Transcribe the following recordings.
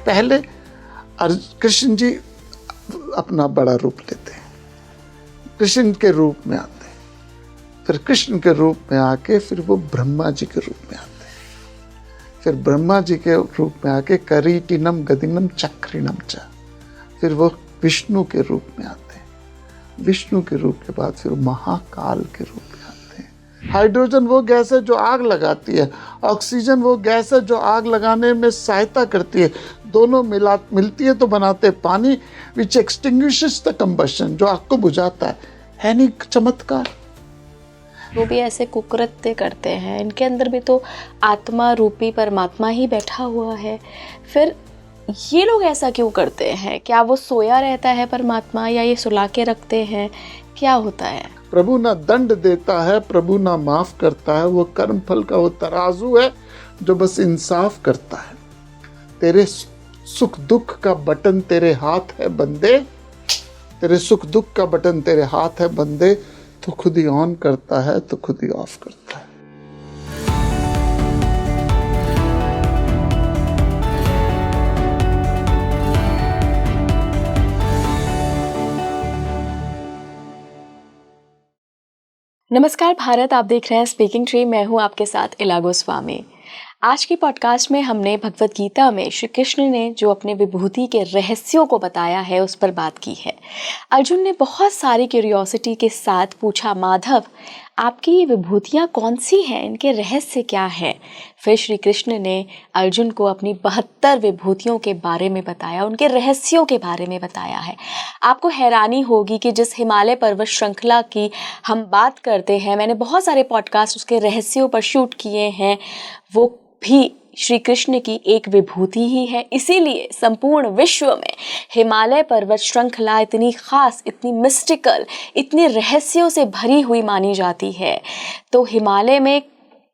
पहले कृष्ण जी अपना बड़ा रूप लेते हैं, कृष्ण के रूप में आते हैं, फिर कृष्ण के रूप में आके फिर वो ब्रह्मा जी के रूप में आते हैं, फिर ब्रह्मा जी के रूप में आके करीटिनम गदिनम चक्रिणम च, फिर वो विष्णु के रूप में आते हैं, विष्णु के रूप के बाद फिर महाकाल के रूप में आते हैं। हाइड्रोजन वो गैस है जो आग लगाती है, ऑक्सीजन वो गैस है जो आग लगाने में सहायता करती है, दोनों मिलती है तो बनाते पानी, विच एक्सटिंग्विशेस द कंबशन, जो आग को बुझाता है नहीं चमत्कार? वो भी ऐसे कुकृत्य करते हैं, इनके अंदर भी तो आत्मा रूपी परमात्मा ही बैठा हुआ है। फिर ये लोग ऐसा क्यों करते हैं? क्या वो सोया रहता है परमात्मा, या ये सुला के रखते हैं, क्या होता है? प्रभु ना दंड देता है, प्रभु ना माफ करता है, वो कर्म फल का वो तराजू है जो बस इंसाफ करता है। तेरे सुख दुख का बटन तेरे हाथ है बंदे, तेरे सुख दुख का बटन तेरे हाथ है बंदे, तो खुद ही ऑन करता है तो खुद ही ऑफ करता है। नमस्कार भारत, आप देख रहे हैं स्पीकिंग ट्री। मैं हूं आपके साथ इला गोस्वामी। आज की पॉडकास्ट में हमने भगवत गीता में श्री कृष्ण ने जो अपने विभूति के रहस्यों को बताया है उस पर बात की है। अर्जुन ने बहुत सारी क्यूरियोसिटी के साथ पूछा, माधव आपकी ये विभूतियाँ कौन सी हैं, इनके रहस्य क्या है? फिर श्री कृष्ण ने अर्जुन को अपनी 72 विभूतियों के बारे में बताया, उनके रहस्यों के बारे में बताया है। आपको हैरानी होगी कि जिस हिमालय पर्वत श्रृंखला की हम बात करते हैं, मैंने बहुत सारे पॉडकास्ट उसके रहस्यों पर शूट किए हैं, वो भी श्री कृष्ण की एक विभूति ही है। इसीलिए संपूर्ण विश्व में हिमालय पर्वत श्रृंखला इतनी खास, इतनी मिस्टिकल, इतनी रहस्यों से भरी हुई मानी जाती है। तो हिमालय में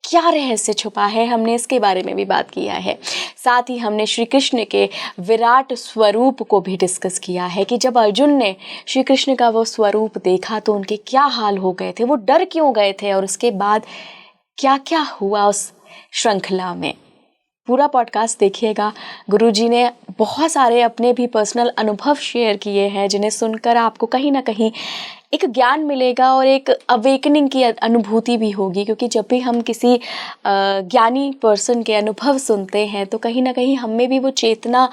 क्या रहस्य छुपा है, हमने इसके बारे में भी बात किया है। साथ ही हमने श्री कृष्ण के विराट स्वरूप को भी डिस्कस किया है कि जब अर्जुन ने श्री कृष्ण का वो स्वरूप देखा तो उनके क्या हाल हो गए थे, वो डर क्यों गए थे, और उसके बाद क्या क्या हुआ उस श्रृंखला में। पूरा पॉडकास्ट देखिएगा। गुरुजी ने बहुत सारे अपने भी पर्सनल अनुभव शेयर किए हैं, जिन्हें सुनकर आपको कहीं ना कहीं एक ज्ञान मिलेगा और एक अवेकनिंग की अनुभूति भी होगी। क्योंकि जब भी हम किसी ज्ञानी पर्सन के अनुभव सुनते हैं तो कहीं ना कहीं हमें भी वो चेतना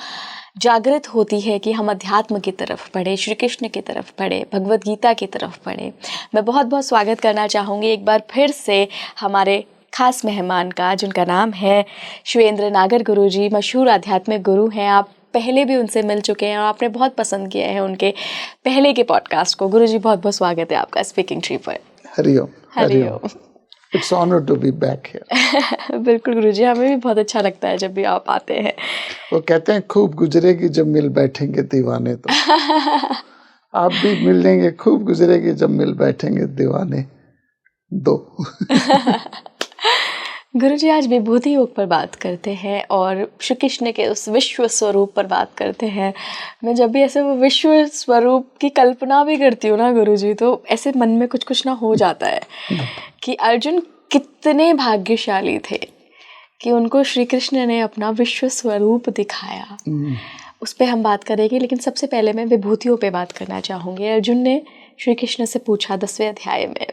जागृत होती है कि हम अध्यात्म की तरफ बढ़े, श्री कृष्ण की तरफ बढ़े, भगवत गीता की तरफ बढ़े। मैं बहुत बहुत स्वागत करना चाहूँगी एक बार फिर से हमारे खास मेहमान का, जिनका नाम है शिवेंद्र नागर गुरुजी। मशहूर आध्यात्मिक गुरु हैं, आप पहले भी उनसे मिल चुके हैं और आपने बहुत पसंद किया है उनके पहले के पॉडकास्ट को। गुरुजी बहुत बहुत स्वागत है आपका स्पीकिंग ट्री पर। Hariom. Hariom. It's honour to be back here. बिल्कुल गुरुजी, हमें भी बहुत अच्छा लगता है जब भी आप आते हैं। वो कहते हैं खूब गुजरेगी जब मिल बैठेंगे दीवाने, तो आप भी मिल लेंगे, खूब गुजरेगी जब मिल बैठेंगे दीवाने दो। गुरुजी, आज विभूति योग पर बात करते हैं और श्री कृष्ण के उस विश्व स्वरूप पर बात करते हैं। मैं जब भी ऐसे वो विश्व स्वरूप की कल्पना भी करती हूँ ना गुरुजी, तो ऐसे मन में कुछ कुछ ना हो जाता है कि अर्जुन कितने भाग्यशाली थे कि उनको श्री कृष्ण ने अपना विश्व स्वरूप दिखाया। उस पर हम बात करेंगे, लेकिन सबसे पहले मैं विभूतियों पे बात करना चाहूँगी। अर्जुन ने श्री कृष्ण से पूछा 10वें अध्याय में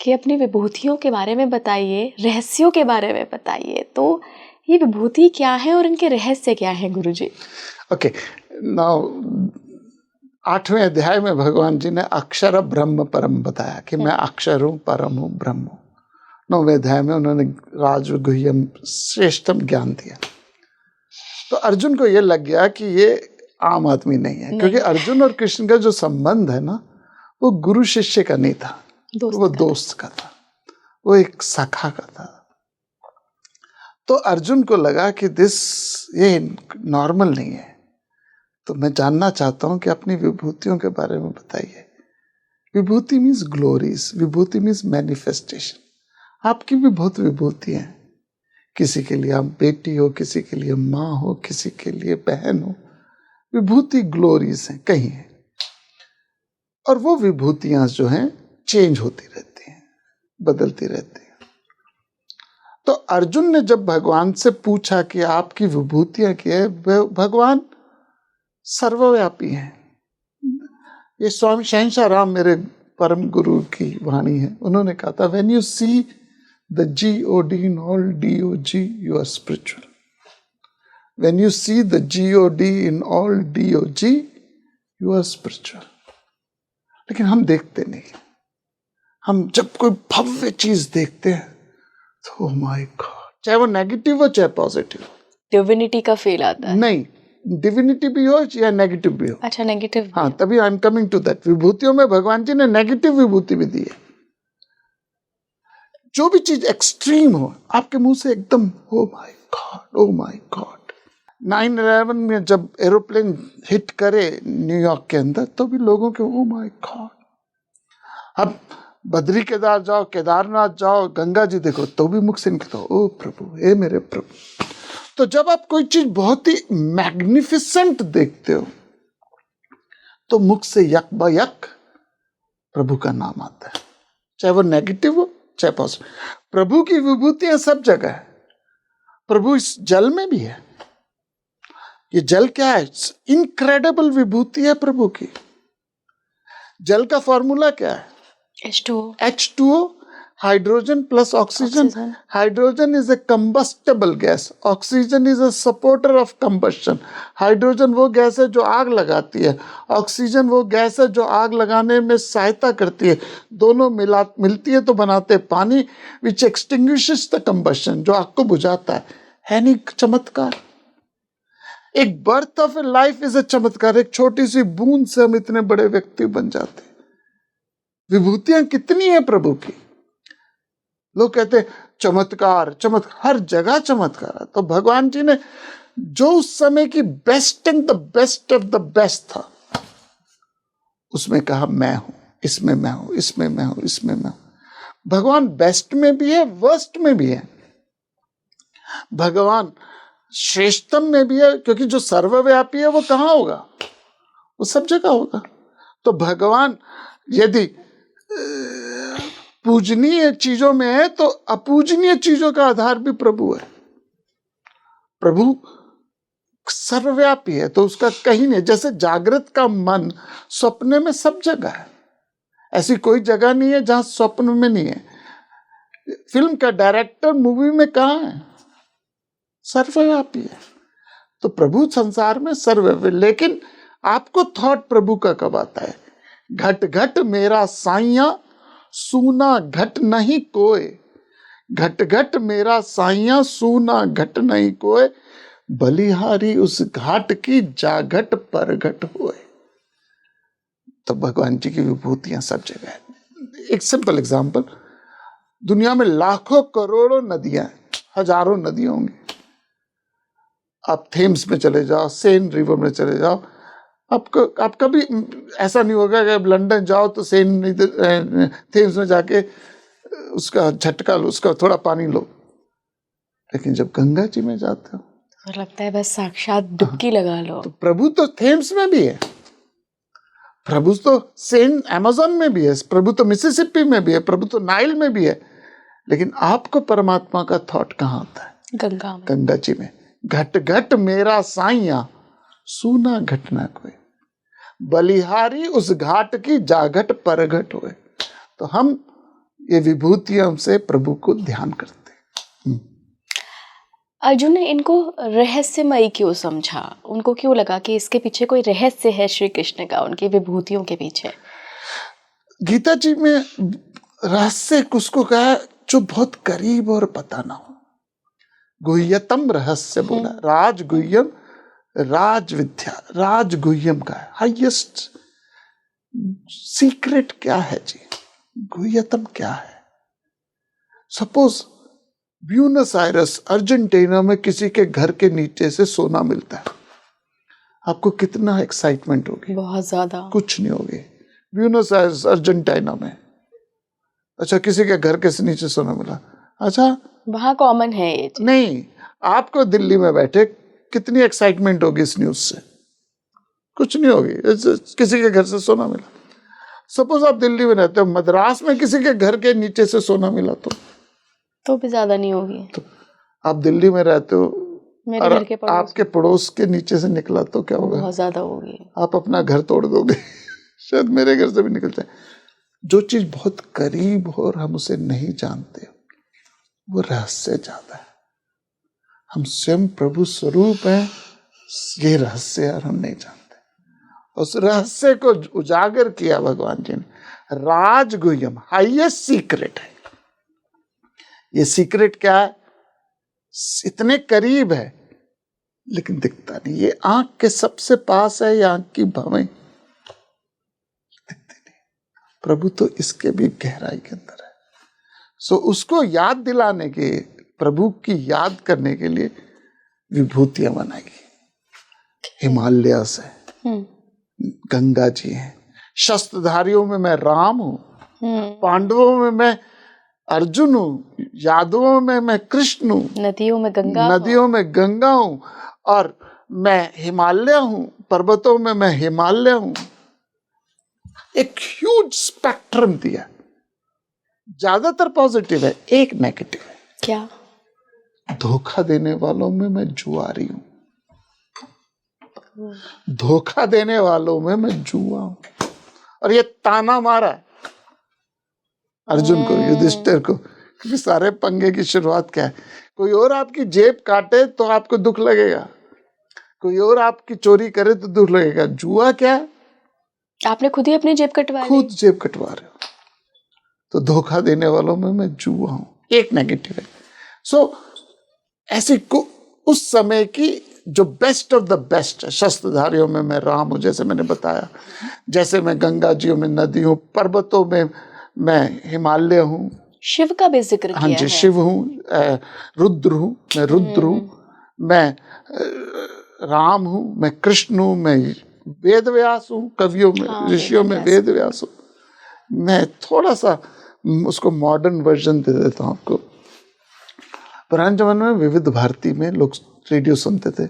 कि अपनी विभूतियों के बारे में बताइए, रहस्यों के बारे में बताइए। तो ये विभूति क्या है और इनके रहस्य क्या है गुरुजी? ओके, नाउ 8वें अध्याय में भगवान जी ने अक्षर ब्रह्म परम बताया कि मैं अक्षर हूँ, परम हूँ, ब्रह्म हूँ। 9वें अध्याय में उन्होंने राजगुह्यम श्रेष्ठम ज्ञान दिया। तो अर्जुन को ये लग गया कि ये आम आदमी नहीं है, क्योंकि अर्जुन और कृष्ण का जो संबंध है ना, वो गुरु शिष्य का नहीं था, वो दोस्त का था, वो एक सखा का था। तो अर्जुन को लगा कि ये नॉर्मल नहीं है, तो मैं जानना चाहता हूं कि अपनी विभूतियों के बारे में बताइए। विभूति मीन्स ग्लोरीज, विभूति मीन्स मैनिफेस्टेशन। आपकी भी बहुत विभूति हैं, किसी के लिए आप बेटी हो, किसी के लिए माँ हो, किसी के लिए बहन हो। विभूति ग्लोरीज हैं कहीं है, और वो विभूतियां जो हैं चेंज होती रहती हैं, बदलती रहती हैं। तो अर्जुन ने जब भगवान से पूछा कि आपकी विभूतियां क्या है, भगवान सर्वव्यापी हैं। ये स्वामी शहंशाह राम मेरे परम गुरु की वाणी है। उन्होंने कहा था, when you see the GOD in all DOG, you are spiritual. When you see the GOD in all DOG, you are spiritual. लेकिन हम देखते नहीं। हम जब कोई भव्य चीज देखते हैं तो माय गॉड, चाहे वो नेगेटिव हो चाहे पॉजिटिव, डिविनिटी का फील आता है। नहीं, डिविनिटी भी हो या नेगेटिव भी हो। अच्छा, नेगेटिव। हाँ, तभी I am coming to that. विभूतियों में भगवान जी ने नेगेटिव विभूति भी दी है। जो भी चीज एक्सट्रीम हो, आपके मुंह से एकदम oh my God, oh my God. 9/11 में जब एरोप्लेन हिट करे न्यूयॉर्क के अंदर, तो भी लोगों के ओ माय गॉड। अब बद्री केदार जाओ, केदारनाथ जाओ, गंगा जी देखो, तो भी मुख से निकलता ओ प्रभु, हे मेरे प्रभु। तो जब आप कोई चीज बहुत ही मैग्निफिसेंट देखते हो, तो मुख से यक ब यक प्रभु का नाम आता है, चाहे वो नेगेटिव हो चाहे पॉजिटिव। प्रभु की विभूतियां सब जगह है। प्रभु इस जल में भी है। ये जल क्या है? इनक्रेडिबल विभूति है प्रभु की। जल का फॉर्मूला क्या है? H2O, hydrogen plus oxygen. Hydrogen is a combustible gas, oxygen is a supporter of combustion. Hydrogen वो गैस है जो आग लगाती है, ऑक्सीजन वो गैस है जो आग लगाने में सहायता करती है। दोनों मिलती है तो बनाते पानी, विच एक्सटिंग्विशेस द कंबस्शन, जो आग को बुझाता है नहीं चमत्कार? एक birth of A life is a चमत्कार। एक छोटी सी बूंद से हम इतने बड़े व्यक्ति बन जाते। विभूतियां कितनी है प्रभु की। लोग कहते हैं चमत्कार, चमत्कार, हर जगह चमत्कार है। तो भगवान जी ने जो उस समय की best and the best of the best था, उसमें कहा मैं हूं, इसमें मैं हूं, इसमें मैं हूं, इसमें मैं हूं। भगवान बेस्ट में भी है, वर्स्ट में भी है। भगवान श्रेष्ठतम में भी है, क्योंकि जो सर्वव्यापी है वो कहाँ होगा? वो सब जगह होगा। तो भगवान यदि पूजनीय चीजों में है, तो अपूजनीय चीजों का आधार भी प्रभु है। प्रभु सर्वव्यापी है, तो उसका कहीं नहीं। जैसे जागृत का मन स्वप्न में सब जगह है, ऐसी कोई जगह नहीं है जहां स्वप्न में नहीं है। फिल्म का डायरेक्टर मूवी में कहाँ है? सर्वव्यापी है। तो प्रभु संसार में सर्वव्यापी। लेकिन आपको थॉट प्रभु का कब आता है? घट घट मेरा साइया, सूना घट नहीं कोय। घट घट मेरा साइया, सूना घट नहीं कोय। बलिहारी उस घाट की, जाघट परघट होए। तो भगवान जी की विभूतियां सब जगह है। एक सिंपल एग्जांपल, दुनिया में लाखों करोड़ों नदियां, हजारों नदियां होंगी। आप थेम्स में चले जाओ, सेन रिवर में चले जाओ, आप कभी ऐसा नहीं होगा कि आप लंदन जाओ तो थेम्स में जाके उसका झटका लो, उसका थोड़ा पानी लो। लेकिन जब गंगा जी में जाते हो तो लगता है बस साक्षात डुबकी लगा लो। तो प्रभु तो थेम्स में भी है, प्रभु तो सेन अमेज़न में भी है, प्रभु तो मिसिसिपी में भी है, प्रभु तो नाइल में भी है। लेकिन आपको परमात्मा का थॉट कहाँ आता है? गंगा में, गंगा जी में। घट घट मेरा साइया, सूना घट ना कोई। बलिहारी उस घाट की, जाघट परघट होए। तो हम ये विभूतियों से प्रभु को ध्यान करते हैं। अर्जुन ने इनको रहस्यमयी क्यों समझा? उनको क्यों लगा कि इसके पीछे कोई रहस्य है श्री कृष्ण का, उनकी विभूतियों के पीछे? गीता जी में रहस्य उसको कहा जो बहुत करीब और पता ना हो। गुह्यतम रहस्य बोला। राज गुह्यम, राज विद्या, राज गुह्यम का है हाईएस्ट सीक्रेट। क्या है जी गुह्यतम? क्या है? सपोज ब्यूनस आयरस अर्जेंटीना में किसी के घर के नीचे से सोना मिलता है, आपको कितना एक्साइटमेंट होगी? बहुत ज्यादा। कुछ नहीं होगी। ब्यूनस आयरस अर्जेंटीना में, अच्छा किसी के घर के नीचे सोना मिला, अच्छा वहां कॉमन है ये। नहीं, आपको दिल्ली में बैठे कितनी एक्साइटमेंट होगी इस न्यूज से? कुछ नहीं होगी। किसी के घर से सोना मिला। सपोज आप दिल्ली में रहते हो, मद्रास में किसी के घर के नीचे से सोना मिला, तो तो भी ज्यादा नहीं होगी। तो आप दिल्ली में रहते हो मेरे और घर के पड़ोस आपके पड़ोस के नीचे से निकला तो क्या होगा? बहुत ज्यादा होगी। आप अपना घर तोड़ दोगे। शायद मेरे घर से भी निकल जाए। जो चीज बहुत करीब हो और हम उसे नहीं जानते वो रहस्य ज्यादा है। हम स्वयं प्रभु स्वरूप हैं, ये रहस्य और हम नहीं जानते। उस रहस्य को उजागर किया भगवान जी ने। राजगुह्यम हाईएस्ट सीक्रेट है। ये सीक्रेट क्या है? इतने करीब है लेकिन दिखता नहीं। ये आंख के सबसे पास है, ये आंख की भवें दिखती नहीं। प्रभु तो इसके भी गहराई के अंदर है। सो उसको याद दिलाने के, प्रभु की याद करने के लिए विभूतियां बनाई। हिमालय से गंगा जी हैं, शस्त्रधारियों में मैं राम हूं, पांडवों में मैं अर्जुन हूं, यादवों में मैं कृष्ण हूं, नदियों में गंगा हूं, और मैं हिमालय हूं, पर्वतों में मैं हिमालय हूं। एक ह्यूज स्पेक्ट्रम दिया। ज्यादातर पॉजिटिव है, एक नेगेटिव है। क्या? धोखा देने वालों में मैं जुआरी हूं। धोखा देने वालों में मैं जुआ हूं। और ये ताना मारा अर्जुन को, युधिष्ठिर को, क्योंकि सारे पंगे की शुरुआत क्या है? कोई और आपकी जेब काटे तो आपको दुख लगेगा, कोई और आपकी चोरी करे तो दुख लगेगा। जुआ क्या है? आपने खुद ही अपनी जेब कटवा ली। खुद जेब कटवा रहे हो। तो धोखा देने वालों में मैं जुआ हूं, एक नेगेटिव है। सो ऐसे को उस समय की जो बेस्ट ऑफ द बेस्ट है। शस्त्रधारियों में मैं राम हूं, जैसे मैंने बताया, जैसे मैं गंगा जियों में नदी हूं, पर्वतों में मैं हिमालय हूं। शिव का भी जिक्र किया है। हाँ जी, शिव हूं, रुद्र हूं, मैं रुद्र हूं, मैं राम हूं, मैं कृष्ण हूं, मैं वेद व्यास हूं, कवियों में, ऋषियों में वेद व्यास हूं। मैं थोड़ा सा उसको मॉडर्न वर्जन दे देता हूं आपको। पुराने जमाने में विविध भारती में लोग रेडियो सुनते थे,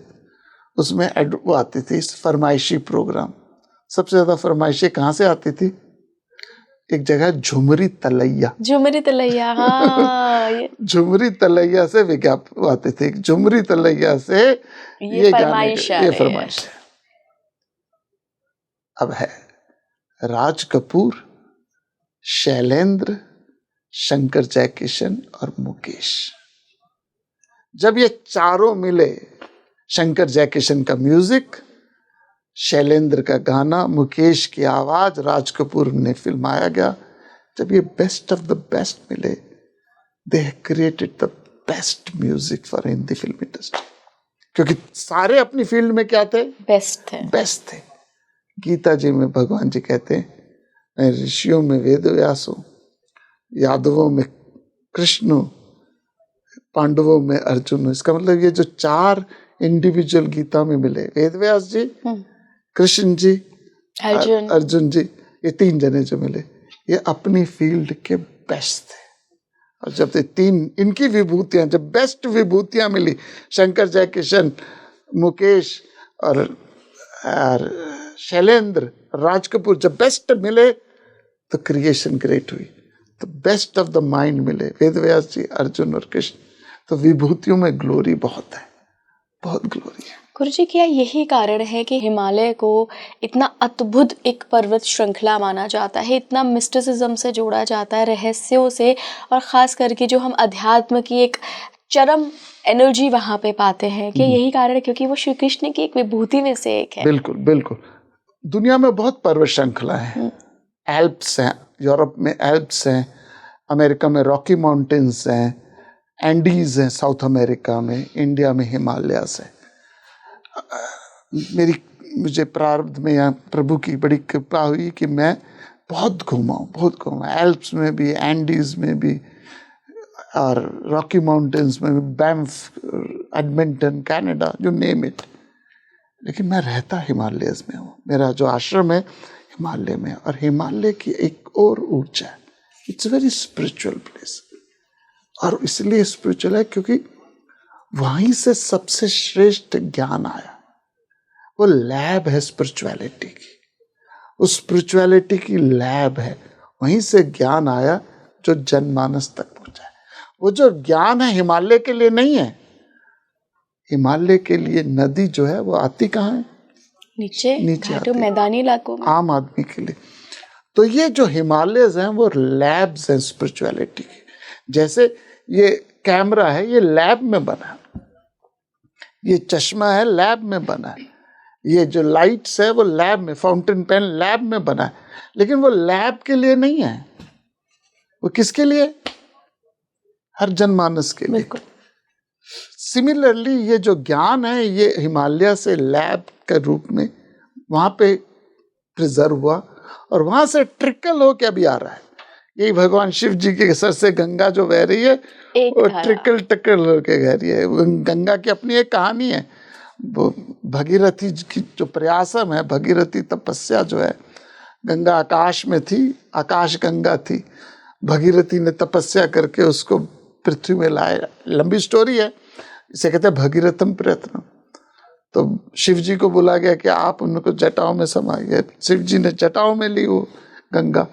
उसमें वो आती थी फरमाइशी प्रोग्राम। सबसे ज्यादा फरमाइशें कहाँ से आती थी? एक जगह झुमरी तलैया। झुमरी तलैया, हाँ। झुमरी तलैया से विज्ञापन आते थे। झुमरी तलैया से ये फरमाइश है। अब है राज कपूर, शैलेंद्र, शंकर जयकिशन और मुकेश। जब ये चारों मिले, शंकर जयकिशन का म्यूजिक, शैलेंद्र का गाना, मुकेश की आवाज, राज कपूर ने फिल्माया गया, जब ये बेस्ट ऑफ द बेस्ट मिले, they created the best music for Hindi film industry. क्योंकि सारे अपनी फील्ड में क्या थे? बेस्ट थे। गीता जी में भगवान जी कहते हैं, मैं ऋषियों में वेद व्यास हूं, यादवों में कृष्ण हूं, पांडवों में अर्जुन हूं। इसका मतलब ये जो चार इंडिविजुअल गीता में मिले, वेद व्यास जी, कृष्ण जी, अर्जुन जी, ये तीन जने जो मिले, ये अपनी फील्ड के बेस्ट थे। और जब ये तीन, इनकी विभूतियां, जब बेस्ट विभूतियां मिली, शंकर जयकिशन, मुकेश और शैलेंद्र, राज कपूर, जब बेस्ट मिले तो क्रिएशन ग्रेट हुई। तो बेस्ट ऑफ द माइंड मिले, वेद व्यास जी, अर्जुन और कृष्ण। तो विभूतियों में ग्लोरी बहुत है, बहुत ग्लोरी है। गुरुजी, क्या यही कारण है कि हिमालय को इतना अद्भुत एक पर्वत श्रृंखला माना जाता है, इतना मिस्टिसिज्म से जोड़ा जाता है, रहस्यों से, और ख़ास करके जो हम अध्यात्म की एक चरम एनर्जी वहाँ पे पाते हैं? कि यही कारण है क्योंकि वो श्री कृष्ण की एक विभूति में से एक है? बिल्कुल बिल्कुल। दुनिया में बहुत पर्वत श्रृंखला है। एल्प्स हैं, यूरोप में एल्प्स हैं, अमेरिका में रॉकी माउंटेन्स हैं, एंडीज हैं साउथ अमेरिका में, इंडिया में हिमालयास है। मुझे प्रारब्ध में यहाँ प्रभु की बड़ी कृपा हुई कि मैं बहुत घूमा, एल्प्स में भी, एंडीज में भी, और रॉकी माउंटेन्स में भी, Banff, Edmonton, Canada, you name it. लेकिन मैं रहता हिमालयस में हूँ। मेरा जो आश्रम है हिमालय में, और हिमालय की एक और ऊर्जा है। It's very spiritual place. और इसलिए स्पिरिचुअल है क्योंकि वहीं से सबसे श्रेष्ठ ज्ञान आया। वो लैब है स्पिरिचुअलिटी की, उस स्पिरिचुअलिटी की लैब है। वहीं से ज्ञान आया जो जनमानस तक पहुंचा है। वो जो ज्ञान है हिमालय के लिए नहीं है। हिमालय के लिए नदी जो है वो आती कहाँ है? नीचे नीचे घाटों आती है, मैदानी इलाकों में। आम आदमी के लिए। तो ये जो हिमालयज हैं वो लैब्स हैं स्पिरिचुअलिटी के। जैसे ये कैमरा है, ये लैब में बना है, ये चश्मा है लैब में बना है, ये जो लाइट्स है वो लैब में, फाउंटेन पेन लैब में बना है, लेकिन वो लैब के लिए नहीं है। वो किसके लिए? हर जनमानस के लिए। बिल्कुल। सिमिलरली ये जो ज्ञान है ये हिमालय से लैब के रूप में वहां पे प्रिजर्व हुआ और वहां से ट्रिकल होके अभी आ रहा है। यही भगवान शिव जी के सर से गंगा जो बह रही है वो ट्रिकल टकल होके बह रही है। गंगा की अपनी एक कहानी है। वो भगीरथी की जो प्रयासम है, भगीरथी तपस्या जो है, गंगा आकाश में थी, आकाश गंगा थी, भगीरथी ने तपस्या करके उसको पृथ्वी में लाया। लंबी स्टोरी है, इसे कहते हैं भगीरथम प्रयत्न। तो शिव जी को बोला गया कि आप उनको जटाओं में समाइए। शिव जी ने जटाओं में ली वो गंगा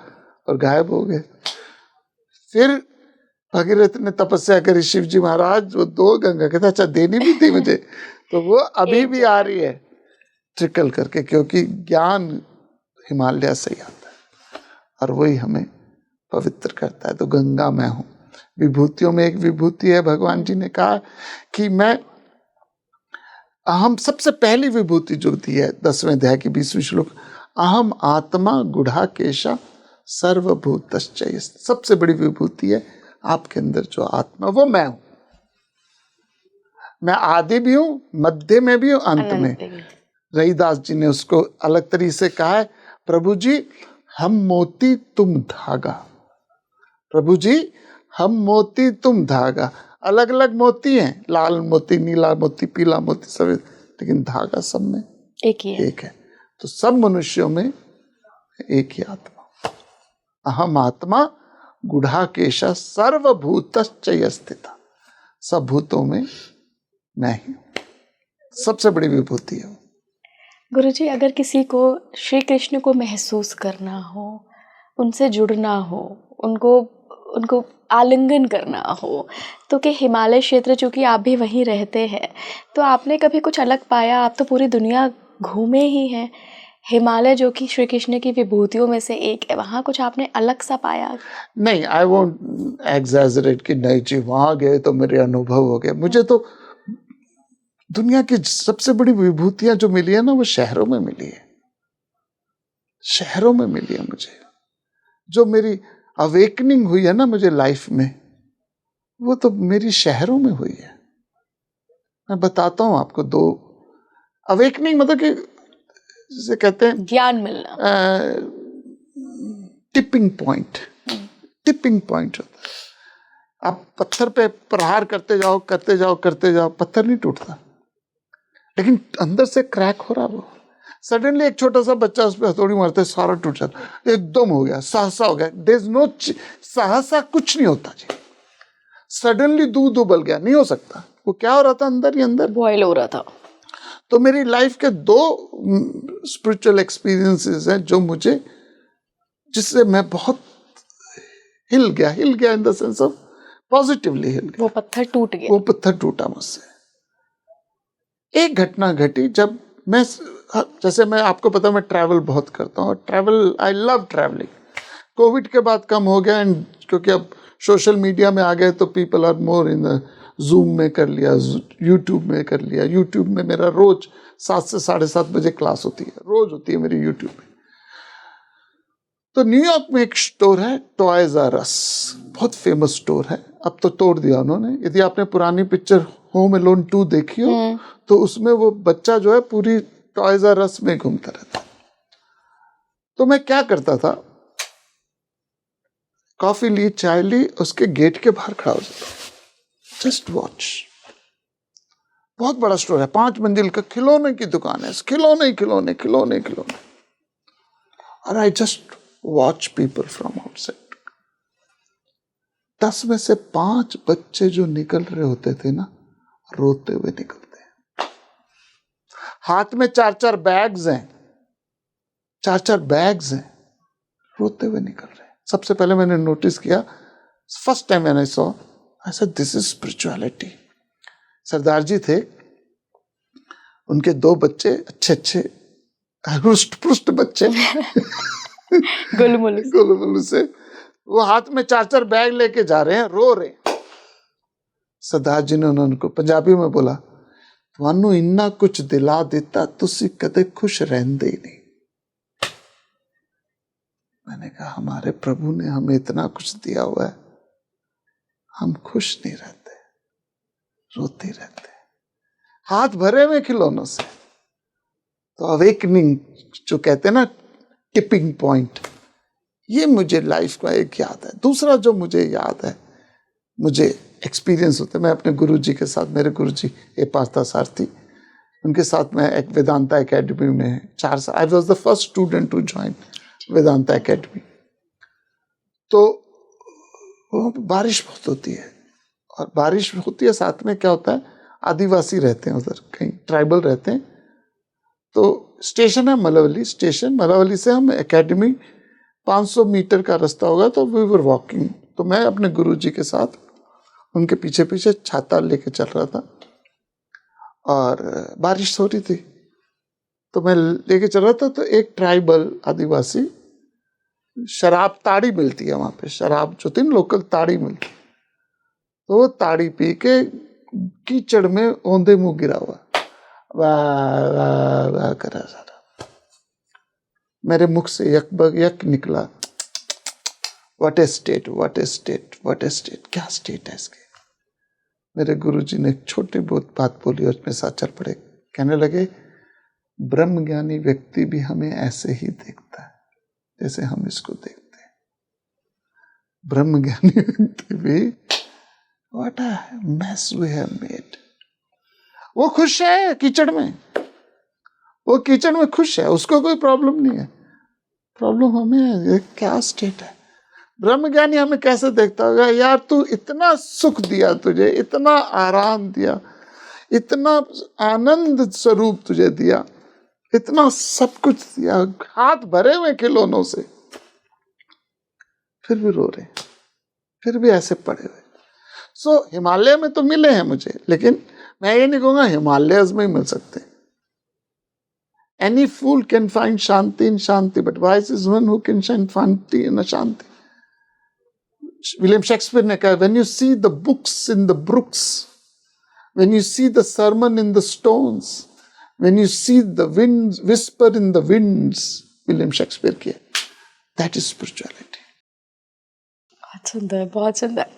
और गायब हो गए। फिर भगीरथ ने तपस्या करी, शिव जी महाराज वो 2 गंगा, कहते अच्छा देनी भी थी मुझे। तो वो अभी भी आ रही है ट्रिकल करके, क्योंकि ज्ञान हिमालय से ही आता है और वही हमें पवित्र करता है। तो गंगा मैं हूँ। विभूतियों में एक विभूति है, भगवान जी ने कहा कि मैं अहम, सबसे पहली विभूति जो दी है 10वें अध्याय की 20वीं श्लोक, अहम आत्मा गुढ़ाकेशा सर्वभूतश्चय। सबसे बड़ी विभूति है आपके अंदर जो आत्मा, वो मैं हूं। मैं आदि भी हूं, मध्य में भी हूं, अंत में। रहीदास जी ने उसको अलग तरीके से कहा है, प्रभु जी हम मोती तुम धागा। प्रभु जी हम मोती तुम धागा। अलग अलग मोती हैं, लाल मोती, नीला मोती, पीला मोती, सब, लेकिन धागा सब में एक ही है। एक है। तो सब मनुष्यों में एक ही आत्मा। अहम आत्मा गुढ़ाकेशा सर्वभूतश्चय स्थिता। सब भूतों में मैं ही हूं। सबसे बड़ी विभूति है। गुरुजी, अगर किसी को श्री कृष्ण को महसूस करना हो, उनसे जुड़ना हो, उनको आलिंगन करना हो, तो कि हिमालय क्षेत्र, चूँकि आप भी वहीं रहते हैं, तो आपने कभी कुछ अलग पाया? आप तो पूरी दुनिया घूमे ही हैं। हिमालय जो कि श्री कृष्ण की विभूतियों में से एक है, वहाँ कुछ आपने अलग सा पाया? नहीं, आई वोंट एग्जैजरेट कि नहीं जी वहाँ गए तो मेरे अनुभव हो गए। मुझे तो दुनिया की सबसे बड़ी विभूतियां जो मिली है ना, वो शहरों में मिली है। शहरों में मिली है मुझे। जो मेरी अवेकनिंग हुई है ना मुझे लाइफ में, वो तो मेरी शहरों में हुई है। मैं बताता हूं आपको 2 अवेकनिंग, मतलब कि जिसे कहते हैं ज्ञान मिलना, टिपिंग पॉइंट। टिपिंग पॉइंट होता है। आप पत्थर पे प्रहार करते जाओ करते जाओ करते जाओ, पत्थर नहीं टूटता, लेकिन अंदर से क्रैक हो रहा। वो सडनली एक छोटा सा बच्चा उस पर हथौड़ी मारते सारा टूट जाता, एकदम हो गया, सहसा हो गया। देयर इज नो सहसा, कुछ नहीं होता जी। सडनली दूध उबल गया, नहीं हो सकता। वो क्या हो रहा था, अंदर ही अंदर बॉयल हो रहा था। तो मेरी लाइफ के 2 स्पिरिचुअल एक्सपीरियंसेस हैं जो मुझे, जिससे मैं बहुत हिल गया in the sense of positively हिल गया। वो पत्थर टूट गया। वो पत्थर टूटा मुझसे। एक घटना घटी जब मैं, जैसे मैं आपको पता, मैं ट्रैवल बहुत करता हूँ। Travel, I love travelling. Covid के बाद कम हो गया, एंड क्योंकि अब सोशल मीडिया में आ गए तो people are more in Zoom में कर लिया, यूट्यूब में कर लिया। यूट्यूब में मेरा रोज 7 से 7:30 बजे क्लास होती है, रोज होती है मेरी यूट्यूब में। तो न्यूयॉर्क में एक स्टोर है, टॉयज आर अस, बहुत फेमस स्टोर है। अब तो तोड़ दिया उन्होंने। यदि आपने पुरानी पिक्चर होम अलोन 2 देखी हो तो उसमें वो बच्चा जो है पूरी टॉयज आर अस में घूमता रहता है। तो मैं क्या करता था, कॉफी ली, चाय ली, उसके गेट के बाहर खड़ा हो जाता, जस्ट वॉच। बहुत बड़ा स्टोर है, 5 मंजिल का, खिलौने की दुकान है, खिलौने खिलौने खिलौने खिलौने। और I just watch people from outside. 10 में से 5 बच्चे जो निकल रहे होते थे ना, रोते हुए निकलते हैं। हाथ में 4-4 बैग्स हैं, 4-4 बैग्स हैं, रोते हुए निकल रहे हैं। सबसे पहले मैंने नोटिस किया, फर्स्ट टाइम मैंने saw, I said this is spirituality. सरदार जी थे, उनके 2 बच्चे अच्छे रुष्ट पुष्ट बच्चे गोलू से, वो हाथ में 4-4 बैग लेके जा रहे हैं, रो रहे हैं। सरदार जी ने उनको पंजाबी में बोला, ਤੁਹਾਨੂੰ ਇੰਨਾ ਕੁਝ ਦਿਲਾ ਦਿੱਤਾ, ਤੁਸੀਂ कदे खुश रहंदे ही नहीं। मैंने कहा हमारे प्रभु ने हमें इतना कुछ दिया हुआ है, हम खुश नहीं रहते, रोते रहते, हाथ भरे हुए खिलौनों से। तो अवेकनिंग जो कहते हैं ना, टिपिंग पॉइंट, ये मुझे लाइफ का एक याद है। दूसरा जो मुझे याद है, मुझे एक्सपीरियंस होता है, मैं अपने गुरुजी के साथ, मेरे गुरुजी ए पास्ता सारथी, उनके साथ मैं एक वेदांता एकेडमी में 4 साल, I was the first student to join Vedanta academy. तो वहाँ पे बारिश बहुत होती है, और बारिश होती है, साथ में क्या होता है, आदिवासी रहते हैं उधर, कहीं ट्राइबल रहते हैं। तो स्टेशन है मलावली स्टेशन, मलावली से हम एकेडमी 500 मीटर का रास्ता होगा। तो वी वर वॉकिंग, तो मैं अपने गुरुजी के साथ उनके पीछे पीछे छाता लेके चल रहा था, और बारिश हो रही थी। तो मैं लेके चल रहा था, तो एक ट्राइबल आदिवासी, शराब ताड़ी मिलती है वहाँ पे, शराब जो थी लोकल ताड़ी मिलती, तो वो ताड़ी पी के कीचड़ में औंधे मुंह गिरा हुआ, वाह वाह वाह करा सारा। मेरे मुख से यक निकला, what A state, what A state, what A state, क्या स्टेट है इसके। मेरे गुरुजी ने एक छोटी बहुत बात बोली, और उसमें साथ चल पड़े। कहने लगे, ब्रह्म ज्ञानी व्यक्ति भी हमें ऐसे ही देखता है जैसे हम इसको देखते हैं। ब्रह्म ज्ञानी व्यक्ति भी, what a mess we have made. वो खुश है कीचड़ में, वो कीचड़ में खुश है, उसको कोई प्रॉब्लम नहीं है। प्रॉब्लम हमें है, ये क्या स्टेट है। ब्रह्मज्ञानी हमें कैसे देखता होगा, यार तू इतना सुख दिया, तुझे इतना आराम दिया, इतना आनंद स्वरूप तुझे दिया, इतना सब कुछ दिया, हाथ भरे हुए खिलौनों से, फिर भी रो रहे, फिर भी ऐसे पड़े हुए। सो हिमालय में तो मिले हैं मुझे, लेकिन मैं ये नहीं कहूंगा हिमालयस में ही मिल सकते। Any fool can find shanti in shanti, but wise is one who can find shanti in ashanti. William Shakespeare ने कहा, when you see the books in the brooks, when you see the sermon in the stones, when you see the winds whisper in the winds, William Shakespeare की, that is spirituality. बहुत सुंदर, बहुत सुंदर।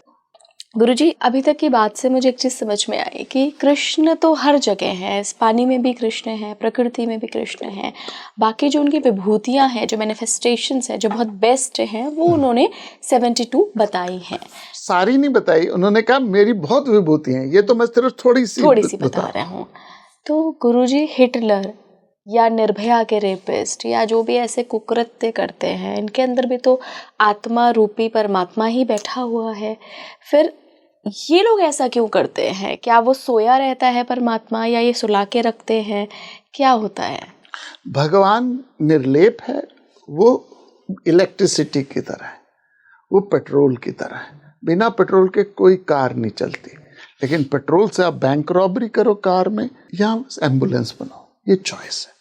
गुरुजी, अभी तक की बात से मुझे एक चीज़ समझ में आई कि कृष्ण तो हर जगह है, इस पानी में भी कृष्ण है, प्रकृति में भी कृष्ण है, बाकी जो उनकी विभूतियाँ हैं, जो मैनिफेस्टेशंस हैं, जो बहुत बेस्ट हैं, वो उन्होंने 72 बताई हैं। सारी नहीं बताई, उन्होंने कहा मेरी बहुत विभूति हैं, ये तो मैं सिर्फ थोड़ी सी बता रहा हूँ। तो गुरुजी, हिटलर या निर्भया के रेपिस्ट या जो भी ऐसे कुकृत्य करते हैं, इनके अंदर भी तो आत्मा रूपी परमात्मा ही बैठा हुआ है। फिर ये लोग ऐसा क्यों करते हैं? क्या वो सोया रहता है परमात्मा, या ये सुला के रखते हैं, क्या होता है? भगवान निर्लेप है, वो इलेक्ट्रिसिटी की तरह है, वो पेट्रोल की तरह है। बिना पेट्रोल के कोई कार नहीं चलती, लेकिन पेट्रोल से आप बैंक रॉबरी करो कार में, या एम्बुलेंस बनाओ, ये चॉइस है।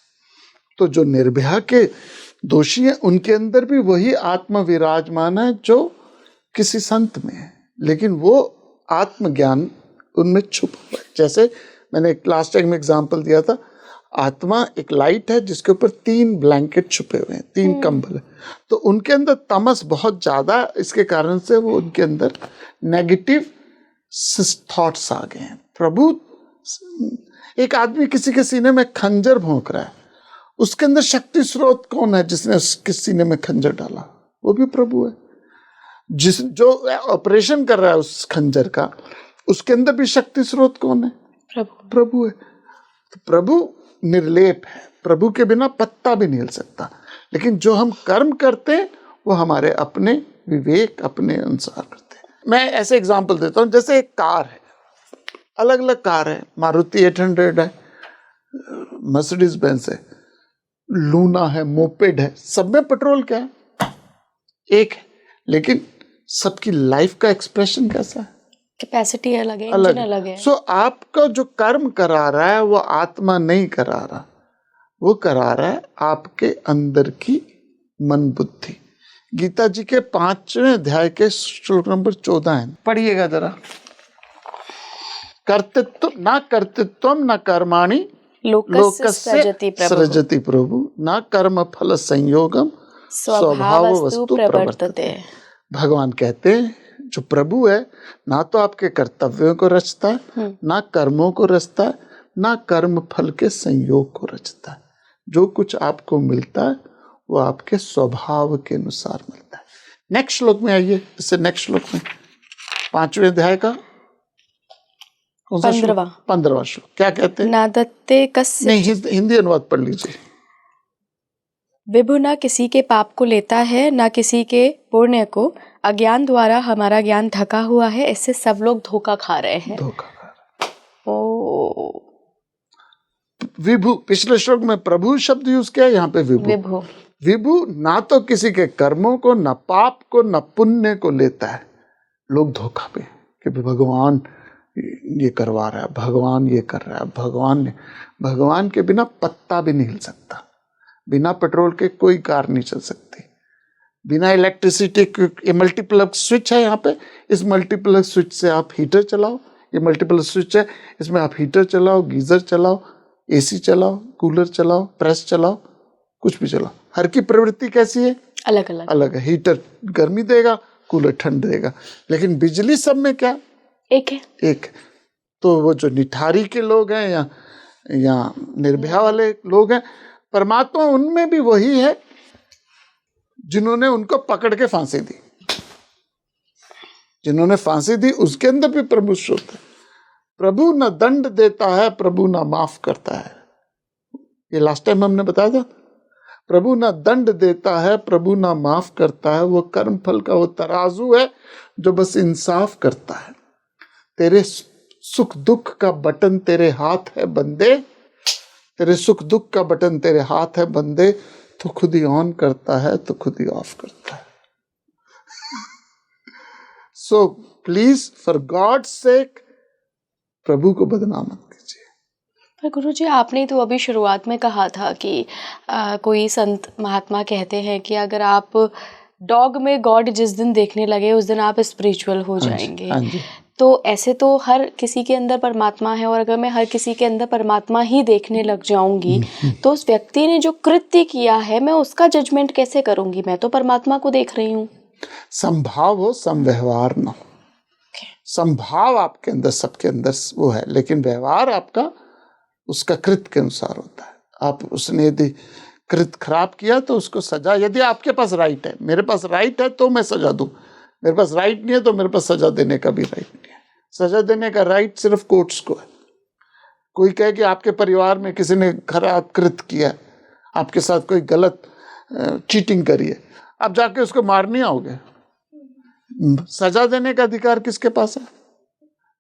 तो जो निर्भया के दोषी हैं, उनके अंदर भी वही आत्मा विराजमान है जो किसी संत में है, लेकिन वो आत्मज्ञान उनमें छुपा हुआ है। जैसे मैंने लास्ट टाइम में एग्जांपल दिया था, आत्मा एक लाइट है जिसके ऊपर 3 ब्लैंकेट छुपे हुए हैं, 3 कंबल है। तो उनके अंदर तमस बहुत ज्यादा, इसके कारण से वो उनके अंदर नेगेटिव थॉट्स आ गए हैं। प्रभु, एक आदमी किसी के सीने में खंजर भोंक रहा है, उसके अंदर शक्ति स्रोत कौन है जिसने उसके सीने में खंजर डाला? वो भी प्रभु है। जो ऑपरेशन कर रहा है उस खंजर का, उसके अंदर भी शक्ति स्रोत कौन है? प्रभु है। तो प्रभु निर्लेप है, प्रभु के बिना पत्ता भी नहीं हिल सकता। लेकिन जो हम कर्म करते हैं वो हमारे अपने विवेक, अपने अनुसार करते हैं। मैं ऐसे एग्जांपल देता हूँ, जैसे एक कार है, अलग अलग कार है, मारुति 800 है, मर्सिडीज बेंज है, लूना है, मोपेड है, सब में पेट्रोल क्या है? एक है। लेकिन सबकी लाइफ का एक्सप्रेशन कैसा है? कैपेसिटी अलग है, अलग इंजन अलग है। सो आपका जो कर्म करा रहा है वो आत्मा नहीं करा रहा, वो करा रहा है आपके अंदर की मन बुद्धि। गीता जी के 5वें अध्याय के श्लोक नंबर 14 है, पढ़िएगा जरा। कर्तृत्व न कर्माणि लोकस्य सृजति प्रभुः सृजति प्रभु न कर्म फल संयोगम स्वभावस्तु प्रवर्तते। भगवान कहते हैं जो प्रभु है ना तो आपके कर्तव्यों को रचता है, ना कर्मों को रचता है, ना कर्म फल के संयोग को रचता है। जो कुछ आपको मिलता है वो आपके स्वभाव के अनुसार मिलता है। नेक्स्ट श्लोक में आइए, इससे नेक्स्ट श्लोक में 5वें अध्याय का कौन सा श्लोक? 15वां श्लोक क्या कहते हैं? ना दत्ते कस्य, नहीं हिंदी अनुवाद पढ़ लीजिए। विभु न किसी के पाप को लेता है न किसी के पुण्य को, अज्ञान द्वारा हमारा ज्ञान ढका हुआ है, इससे सब लोग धोखा खा रहे हैं। धोखा खा रहे। ओ विभु, पिछले श्लोक में प्रभु शब्द यूज किया, यहाँ पे विभु। विभु ना तो किसी के कर्मों को, न पाप को, न पुण्य को लेता है। लोग धोखा पे कि भगवान ये करवा रहा है, भगवान ये कर रहा है, भगवान के बिना पत्ता भी नहीं हिल सकता, बिना पेट्रोल के कोई कार नहीं चल सकती, बिना इलेक्ट्रिसिटी के। ये मल्टीप्लग स्विच है यहाँ पे, इस मल्टीप्लग स्विच से आप हीटर चलाओ, ये मल्टीप्लग स्विच है, इसमें आप हीटर चलाओ, गीजर चलाओ, एसी चलाओ, कूलर चलाओ, प्रेस चलाओ, कुछ भी चलाओ। हर की प्रवृत्ति कैसी है? अलग अलग है। हीटर गर्मी देगा, कूलर ठंड देगा, लेकिन बिजली सब में क्या एक है। तो वो जो निठारी के लोग हैं या निर्भया वाले लोग हैं, परमात्मा उनमें भी वही है जिन्होंने उनको पकड़ के फांसी दी, जिन्होंने फांसी दी उसके अंदर भी प्रभु शुद्ध है। प्रभु न दंड देता है, प्रभु न माफ करता है। ये लास्ट टाइम हमने बताया था। प्रभु न दंड देता है, प्रभु न माफ करता है। वो कर्म फल का वो तराजू है जो बस इंसाफ करता है। तेरे सुख दुख का बटन तेरे हाथ है बंदे, तेरे सुख दुख का बटन तेरे हाथ है बंदे, तो खुद ही ऑन करता है तो खुद ही ऑफ करता है। So please for God sake प्रभु को बदनाम मत कीजिए। पर गुरुजी आपने तो अभी शुरुआत में कहा था कि कोई संत महात्मा कहते हैं कि अगर आप डॉग में गॉड जिस दिन देखने लगे उस दिन आप स्पिरिचुअल हो जाएंगे। हाँ जी। तो ऐसे तो हर किसी के अंदर परमात्मा है, और अगर मैं हर किसी के अंदर परमात्मा ही देखने लग जाऊंगी तो उस व्यक्ति ने जो कृत्य किया है मैं उसका जजमेंट कैसे करूंगी? मैं तो परमात्मा को देख रही हूँ। संभाव हो, समव्यवहार ना हो। संभाव आपके अंदर सबके अंदर वो है, लेकिन व्यवहार आपका उसका कृत्य के अनुसार होता है। आप उसने यदि कृत्य खराब किया तो उसको सजा, यदि आपके पास राइट है, मेरे पास राइट है तो मैं सजा दूं, मेरे पास राइट नहीं है तो मेरे पास सजा देने का भी राइट नहीं है। सजा देने का राइट सिर्फ कोर्ट्स को है। कोई कहे कि आपके परिवार में किसी ने खराब कृत्य किया, आपके साथ कोई गलत चीटिंग करी है, आप जाके उसको मारने आओगे? सजा देने का अधिकार किसके पास है?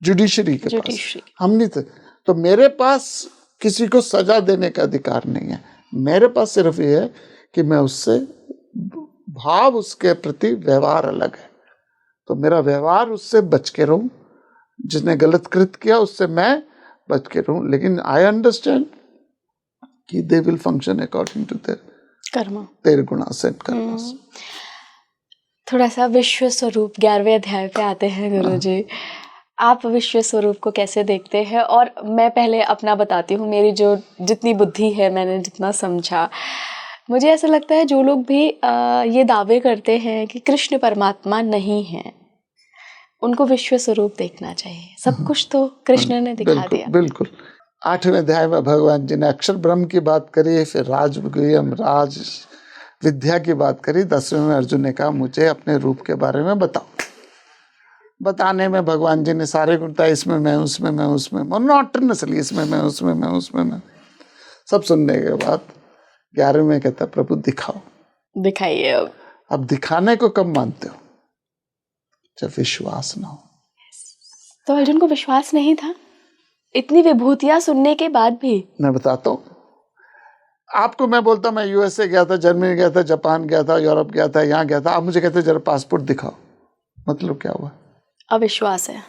जुडिशरी के पास। हम नहीं थे। तो मेरे पास किसी को सजा देने का अधिकार नहीं है। मेरे पास सिर्फ ये है कि मैं उससे भाव, उसके प्रति व्यवहार अलग है, तो मेरा व्यवहार उससे बच के रहूं। जिसने गलत कृत्य किया उससे मैं बच के रहूं, लेकिन आई अंडरस्टैंड कि they will function according to their karma, तेरे गुणा से कर्म। थोड़ा सा विश्व स्वरूप 11वें अध्याय पे आते हैं गुरुजी। आप विश्व स्वरूप को कैसे देखते हैं? और मैं पहले अपना बताती हूँ, मेरी जो जितनी बुद्धि है, मैंने जितना समझा, मुझे ऐसा लगता है जो लोग भी ये दावे करते हैं कि कृष्ण परमात्मा नहीं है, उनको विश्व स्वरूप देखना चाहिए। सब कुछ तो कृष्ण ने दिखा दिया। बिल्कुल। 8वें अध्याय में भगवान जी ने अक्षर ब्रह्म की बात करी, फिर राजगुह्यम राज विद्या की बात करी। 10वें में अर्जुन ने कहा मुझे अपने रूप के बारे में बताओ। बताने में भगवान जी ने सारे गुण बताए, इसमें मैं, उसमें मैं, उसमें मोनोटोनसली, इसमें मैं, उसमें मैं, उसमें मैं। सब सुनने के बाद 11वें में कहता प्रभु दिखाओ, दिखाइए। अब दिखाने को कब मानते हो? जब विश्वास ना हो। तो अर्जुन को विश्वास नहीं था इतनी विभूतियां सुनने के बाद भी? मैं बताता हूँ आपको। मैं बोलता मैं यूएसए गया था, जर्मनी गया था, जापान गया था, यूरोप गया था, यहाँ गया था। आप मुझे कहते जरा पासपोर्ट दिखाओ, मतलब क्या हुआ? अविश्वास है।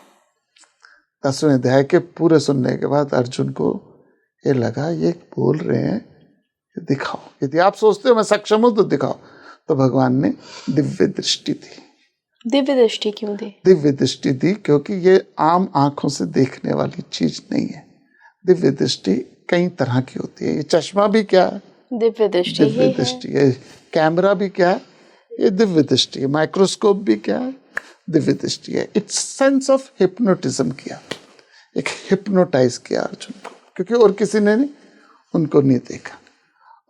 10वें अध्याय के पूरे सुनने के बाद अर्जुन को ये लगा ये बोल रहे हैं, दिखाओ, यदि आप सोचते हो मैं सक्षम हूं तो दिखाओ। तो भगवान ने दिव्य दृष्टि दी। दिव्य दृष्टि क्यों दी? दिव्य दृष्टि दी क्योंकि ये आम आंखों से देखने वाली चीज नहीं है। दिव्य दृष्टि कई तरह की होती है। ये चश्मा भी क्या है? दिव्य दृष्टि दिव्य ही दृष्टि है। कैमरा भी क्या है? ये दिव्य दृष्टि है। माइक्रोस्कोप भी क्या है? दिव्य दृष्टि है। इट्स सेंस ऑफ हिप्नोटिज्म किया, एक हिप्नोटाइज किया अर्जुन को, क्योंकि और किसी ने नहीं, उनको नहीं देखा।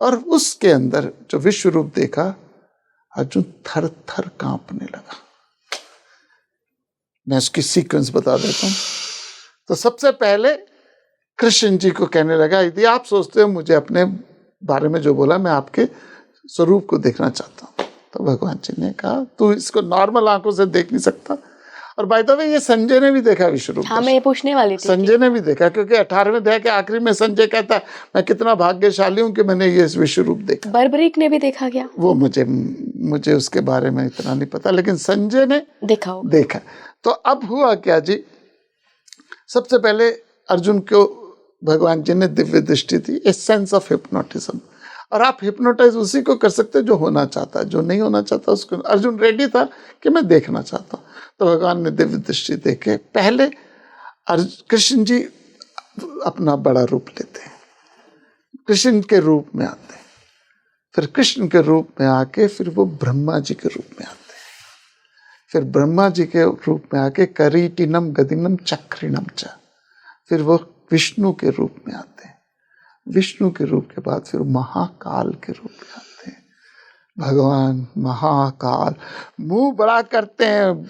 और उसके अंदर जो विश्व रूप देखा, अर्जुन थर थर कांपने लगा। मैं उसकी सीक्वेंस बता देता हूं। तो सबसे पहले कृष्ण जी को कहने लगा, यदि आप सोचते हो मुझे अपने बारे में जो बोला, मैं आपके स्वरूप को देखना चाहता हूं। तो भगवान जी ने कहा तू इसको नॉर्मल आंखों से देख नहीं सकता। और बाय द वे ये संजय ने भी देखा विश्व रूप। हाँ, मैं ये पूछने वाली थी। संजय ने भी देखा, क्योंकि 18वें अध्याय के आखिरी में संजय कहता है मैं कितना भाग्यशाली हूं कि मैंने ये विश्व रूप देखा। बर्बरीक ने भी देखा क्या? वो मुझे उसके बारे में इतना नहीं पता, लेकिन संजय ने देखा। तो अब हुआ क्या जी, सबसे पहले अर्जुन को भगवान जी ने दिव्य दृष्टि दी, ए सेंस ऑफ हिप्नोटिज्म। और आप हिप्नोटाइज उसी को कर सकते जो होना चाहता है, जो नहीं होना चाहता उसको। अर्जुन रेडी था कि मैं देखना चाहता हूँ। तो भगवान ने दिव्य दृष्टि देके पहले कृष्ण जी अपना बड़ा रूप लेते हैं, कृष्ण के रूप में आते हैं, फिर कृष्ण के रूप में आके फिर वो ब्रह्मा जी के रूप में आते हैं, फिर ब्रह्मा जी के रूप में आके करीटिनम गदिनम चक्रिणम च, फिर वो विष्णु के रूप में आते हैं। विष्णु के रूप के बाद फिर महाकाल के रूप में आते हैं। भगवान महाकाल, मुंह बड़ा करते हैं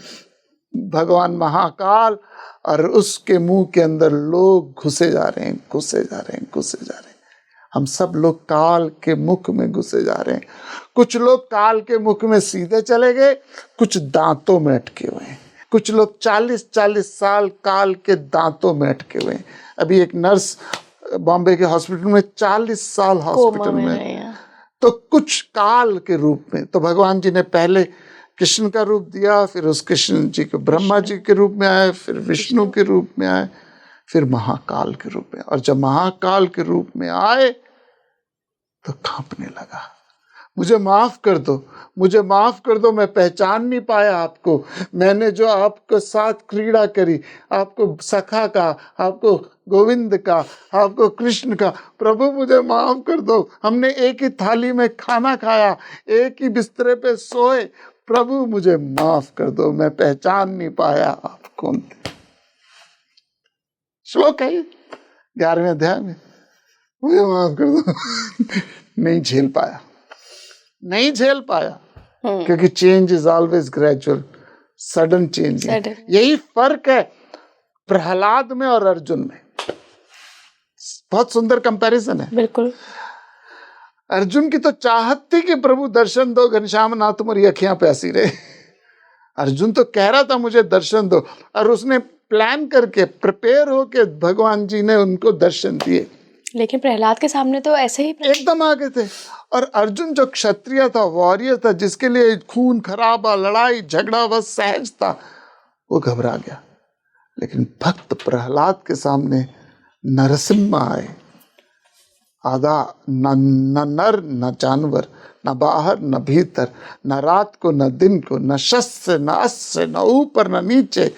भगवान महाकाल, और उसके मुंह के अंदर लोग घुसे जा रहे हैं, घुसे जा रहे हैं, घुसे जा रहे हैं। हम सब लोग काल के मुख में घुसे जा रहे हैं। कुछ लोग काल के मुख में सीधे चले गए, कुछ दांतों में अटके हुए हैं। कुछ लोग 40-40 साल काल के दांतों में अटके हुए हैं। अभी एक नर्स बॉम्बे के हॉस्पिटल में 40 साल हॉस्पिटल में, तो कुछ काल के रूप में। तो भगवान जी ने पहले कृष्ण का रूप दिया, फिर उस कृष्ण जी को ब्रह्मा जी के रूप में आए, फिर विष्णु के रूप में आए, फिर महाकाल के रूप में। और जब महाकाल के रूप में आए तो कांपने लगा, मुझे माफ कर दो, मुझे माफ कर दो, मैं पहचान नहीं पाया आपको। मैंने जो आपके साथ क्रीड़ा करी, आपको सखा का, आपको गोविंद का, आपको कृष्ण का, प्रभु मुझे माफ कर दो। हमने एक ही थाली में खाना खाया, एक ही बिस्तरे पे सोए, प्रभु मुझे माफ कर दो, मैं पहचान नहीं पाया आप कौन थे। श्लोक है 11वें अध्याय में, मुझे माफ कर दो। नहीं झेल पाया, नहीं झेल पाया, क्योंकि change is always gradual, sudden change. यही फर्क है प्रहलाद में और अर्जुन में। बहुत सुंदर कंपैरिजन है। बिल्कुल। अर्जुन की तो चाहत थी कि प्रभु दर्शन दो, घनश्याम नाथ तुम्हारी अखियां प्यासी रहे। अर्जुन तो कह रहा था मुझे दर्शन दो, और उसने प्लान करके प्रिपेयर होके भगवान जी ने उनको दर्शन दिए। लेकिन प्रहलाद के सामने तो ऐसे ही एकदम आगे थे। और अर्जुन जो क्षत्रिय था, वॉरियर था, जिसके लिए खून खराबा, लड़ाई झगड़ा बस सहज था, वो घबरा गया। लेकिन भक्त प्रहलाद के सामने नरसिम्हा आए। आधा न नर न जानवर, न बाहर न भीतर, न रात को न दिन को, न शस्त्र न अस्त्र, न ऊपर न नीचे।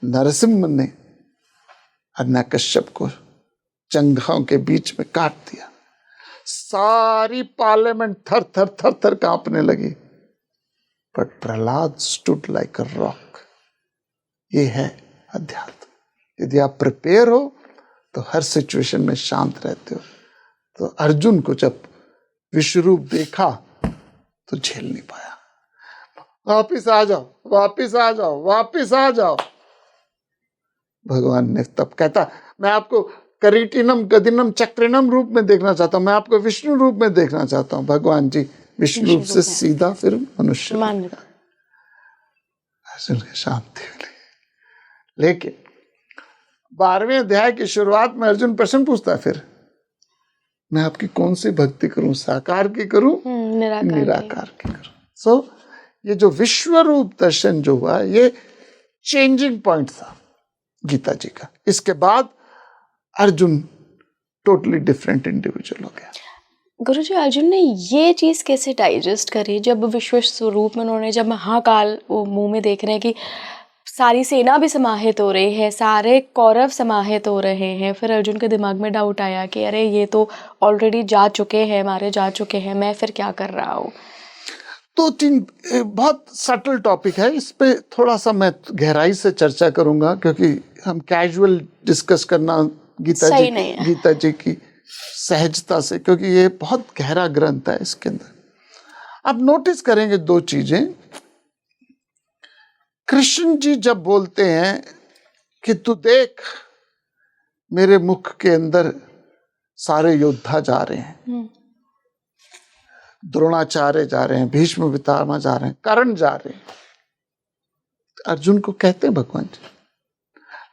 नरसिम्हा ने हिरण्यकश्यप को जंघों के बीच में काट दिया। सारी पार्लियामेंट थर थर थर थर कांपने लगी। But Prahlad stood like a rock. ये है अध्यात्म। यदि आप प्रिपेयर हो तो हर सिचुएशन में शांत रहते हो। तो अर्जुन को जब विश्वरूप देखा तो झेल नहीं पाया। वापिस आ जाओ, वापिस आ जाओ, वापिस आ जाओ। भगवान ने तब कहता, मैं आपको करीटिनम गदिनम चक्रिनम रूप में देखना चाहता हूं, मैं आपको विष्णु रूप में देखना चाहता हूं। भगवान जी विष्णु रूप से सीधा फिर मनुष्य। अर्जुन की शांति मिली। लेकिन 12वें अध्याय की शुरुआत में अर्जुन प्रश्न पूछता है, फिर मैं आपकी कौन सी भक्ति करूं, साकार की करूं, निराकार की करूं। सो ये जो विश्व रूप दर्शन जो हुआ, ये चेंजिंग पॉइंट था गीता जी का। इसके बाद अर्जुन टोटली डिफरेंट इंडिविजुअल हो गया। गुरुजी, अर्जुन ने ये चीज़ कैसे डाइजेस्ट करी जब विश्व स्वरूप में उन्होंने, जब महाकाल वो मुंह में देख रहे हैं कि सारी सेना भी समाहित हो रही है, सारे कौरव समाहित हो रहे हैं, फिर अर्जुन के दिमाग में डाउट आया कि अरे ये तो ऑलरेडी जा चुके हैं, मारे जा चुके हैं, मैं फिर क्या कर रहा हूँ। तो तीन बहुत सटल टॉपिक है, इस पे थोड़ा सा मैं गहराई से चर्चा करूंगा, क्योंकि हम कैजुअल डिस्कस करना गीता जी की सहजता से, क्योंकि ये बहुत गहरा ग्रंथ है। इसके अंदर आप नोटिस करेंगे दो चीजें। कृष्ण जी जब बोलते हैं कि तू देख मेरे मुख के अंदर सारे योद्धा जा रहे हैं, द्रोणाचार्य जा रहे हैं, भीष्म पितामह जा रहे हैं, कर्ण जा रहे हैं, अर्जुन को कहते हैं भगवान जी।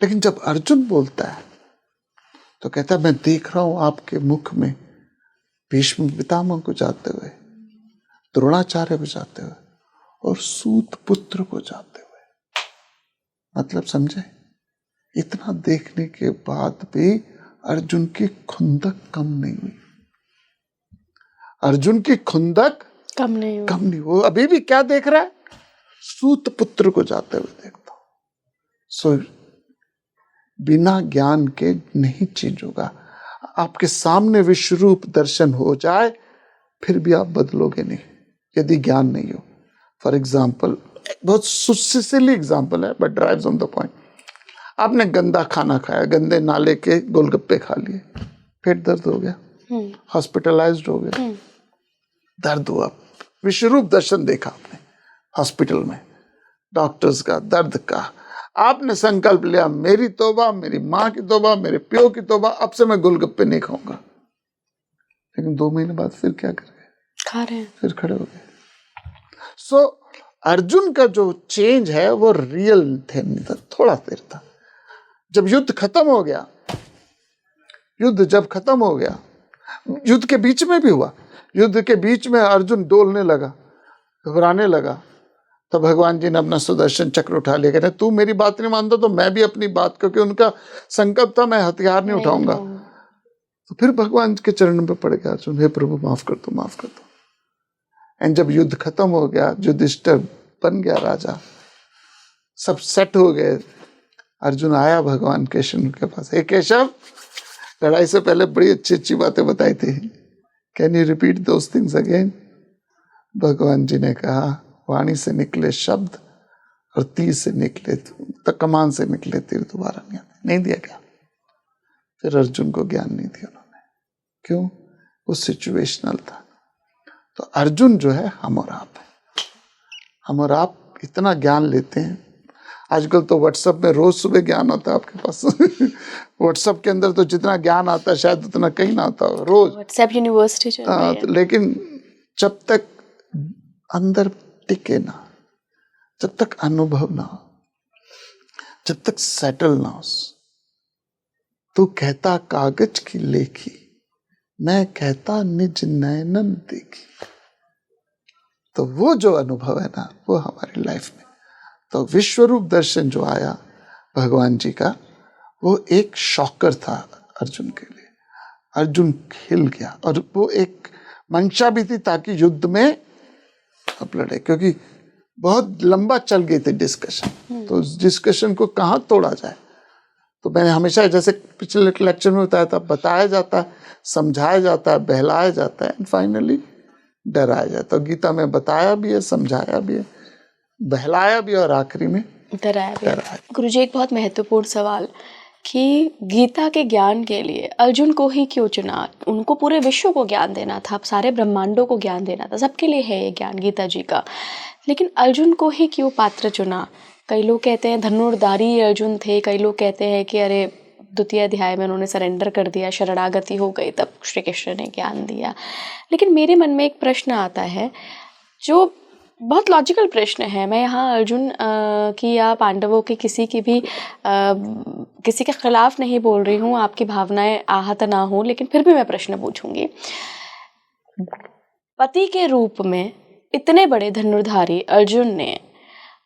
लेकिन जब अर्जुन बोलता है तो कहता है मैं देख रहा हूं आपके मुख में भीष्म पितामह को जाते हुए, द्रोणाचार्य को जाते हुए और सूत पुत्र को जाते हुए। मतलब समझे, इतना देखने के बाद भी अर्जुन की खुंदक कम नहीं हुई। अर्जुन की खुंदक कम नहीं। वो अभी भी क्या देख रहा है? सूत पुत्र को जाते हुए देखता हूं। सो बिना ज्ञान के नहीं चेंज होगा। आपके सामने विश्वरूप दर्शन हो जाए फिर भी आप बदलोगे नहीं, यदि ज्ञान नहीं हो। फॉर एग्जाम्पल, बहुत सिली एग्जाम्पल है but drives on the point. आपने गंदा खाना खाया, गंदे नाले के गोलगप्पे खा लिए, पेट दर्द हो गया, हॉस्पिटलाइज्ड हो गया, दर्द हुआ, विश्वरूप दर्शन देखा आपने हॉस्पिटल में, डॉक्टर्स का, दर्द का, आपने संकल्प लिया मेरी तौबा, मेरी माँ की तौबा, मेरे प्यो की तौबा, अब से मैं गोलगप्पे नहीं खाऊंगा। लेकिन 2 महीने बाद फिर क्या कर गए? खा रहे हैं, फिर खड़े हो गए। सो अर्जुन का जो चेंज है वो रियल थे, नहीं था, थोड़ा देर था। जब युद्ध खत्म हो गया, युद्ध के बीच में भी हुआ, युद्ध के बीच में अर्जुन डोलने लगा, घबराने लगा, तो भगवान जी ने अपना सुदर्शन चक्र उठा लिया। कहते तू मेरी बात नहीं मानता तो मैं भी अपनी बात, क्योंकि उनका संकल्प था मैं हथियार नहीं उठाऊंगा। तो फिर भगवान के चरणों पे पड़ गया अर्जुन, हे प्रभु माफ कर दो, माफ कर दो। एंड जब युद्ध खत्म हो गया, युधिष्ठिर बन गया राजा, सब सेट हो गए, अर्जुन आया भगवान केशव के पास, हे केशव, लड़ाई से पहले बड़ी अच्छी अच्छी बातें बताई थी, can you repeat those things again? भगवान जी ने कहा, वाणी से निकले शब्द और तीर से निकले, कमान से निकले तीर दोबारा नहीं दिया गया। फिर अर्जुन को ज्ञान नहीं दिया उन्होंने, क्यों? वो सिचुएशनल था। तो अर्जुन जो है हम और आप है, हम और आप इतना ज्ञान लेते हैं। आजकल तो व्हाट्सएप में रोज सुबह ज्ञान आता है आपके पास व्हाट्सएप के अंदर तो जितना ज्ञान आता है शायद उतना कहीं ना आता हो रोज, व्हाट्सएप यूनिवर्सिटी चल रही है। लेकिन जब तक अंदर टिके ना, जब तक अनुभव ना हो, जब तक सेटल ना हो, तू कहता कागज की लेखी, मैं कहता निज नयनन देखी। तो वो जो अनुभव है ना, वो हमारी लाइफ में, तो विश्वरूप दर्शन जो आया भगवान जी का, वो एक शॉकर था अर्जुन के लिए। अर्जुन हिल गया, और वो एक मंशा भी थी ताकि युद्ध में अब लड़े, क्योंकि बहुत लंबा चल गई थी डिस्कशन। तो उस डिस्कशन को कहाँ तोड़ा जाए? तो मैंने हमेशा, जैसे पिछले लेक्चर में बताया था, बताया जाता है, समझाया जाता है, बहलाया जाता है, एंड फाइनली डराया जाता है। गीता में बताया भी है, समझाया भी है, बहलाया भी, और आखिरी में डराया भी। गुरुजी, एक बहुत महत्वपूर्ण सवाल कि गीता के ज्ञान के लिए अर्जुन को ही क्यों चुना? उनको पूरे विश्व को ज्ञान देना था, सारे ब्रह्मांडों को ज्ञान देना था, सबके लिए है ये ज्ञान गीता जी का, लेकिन अर्जुन को ही क्यों पात्र चुना? कई लोग कहते हैं धनुर्धारी अर्जुन थे, कई लोग कहते हैं कि अरे द्वितीय अध्याय में उन्होंने सरेंडर कर दिया, शरणागति हो गई, तब श्री कृष्ण ने ज्ञान दिया। लेकिन मेरे मन में एक प्रश्न आता है जो बहुत लॉजिकल प्रश्न है। मैं यहाँ अर्जुन की या पांडवों की किसी के खिलाफ नहीं बोल रही हूँ, आपकी भावनाएं आहत ना हो, लेकिन फिर भी मैं प्रश्न पूछूंगी। पति के रूप में इतने बड़े धनुर्धारी अर्जुन ने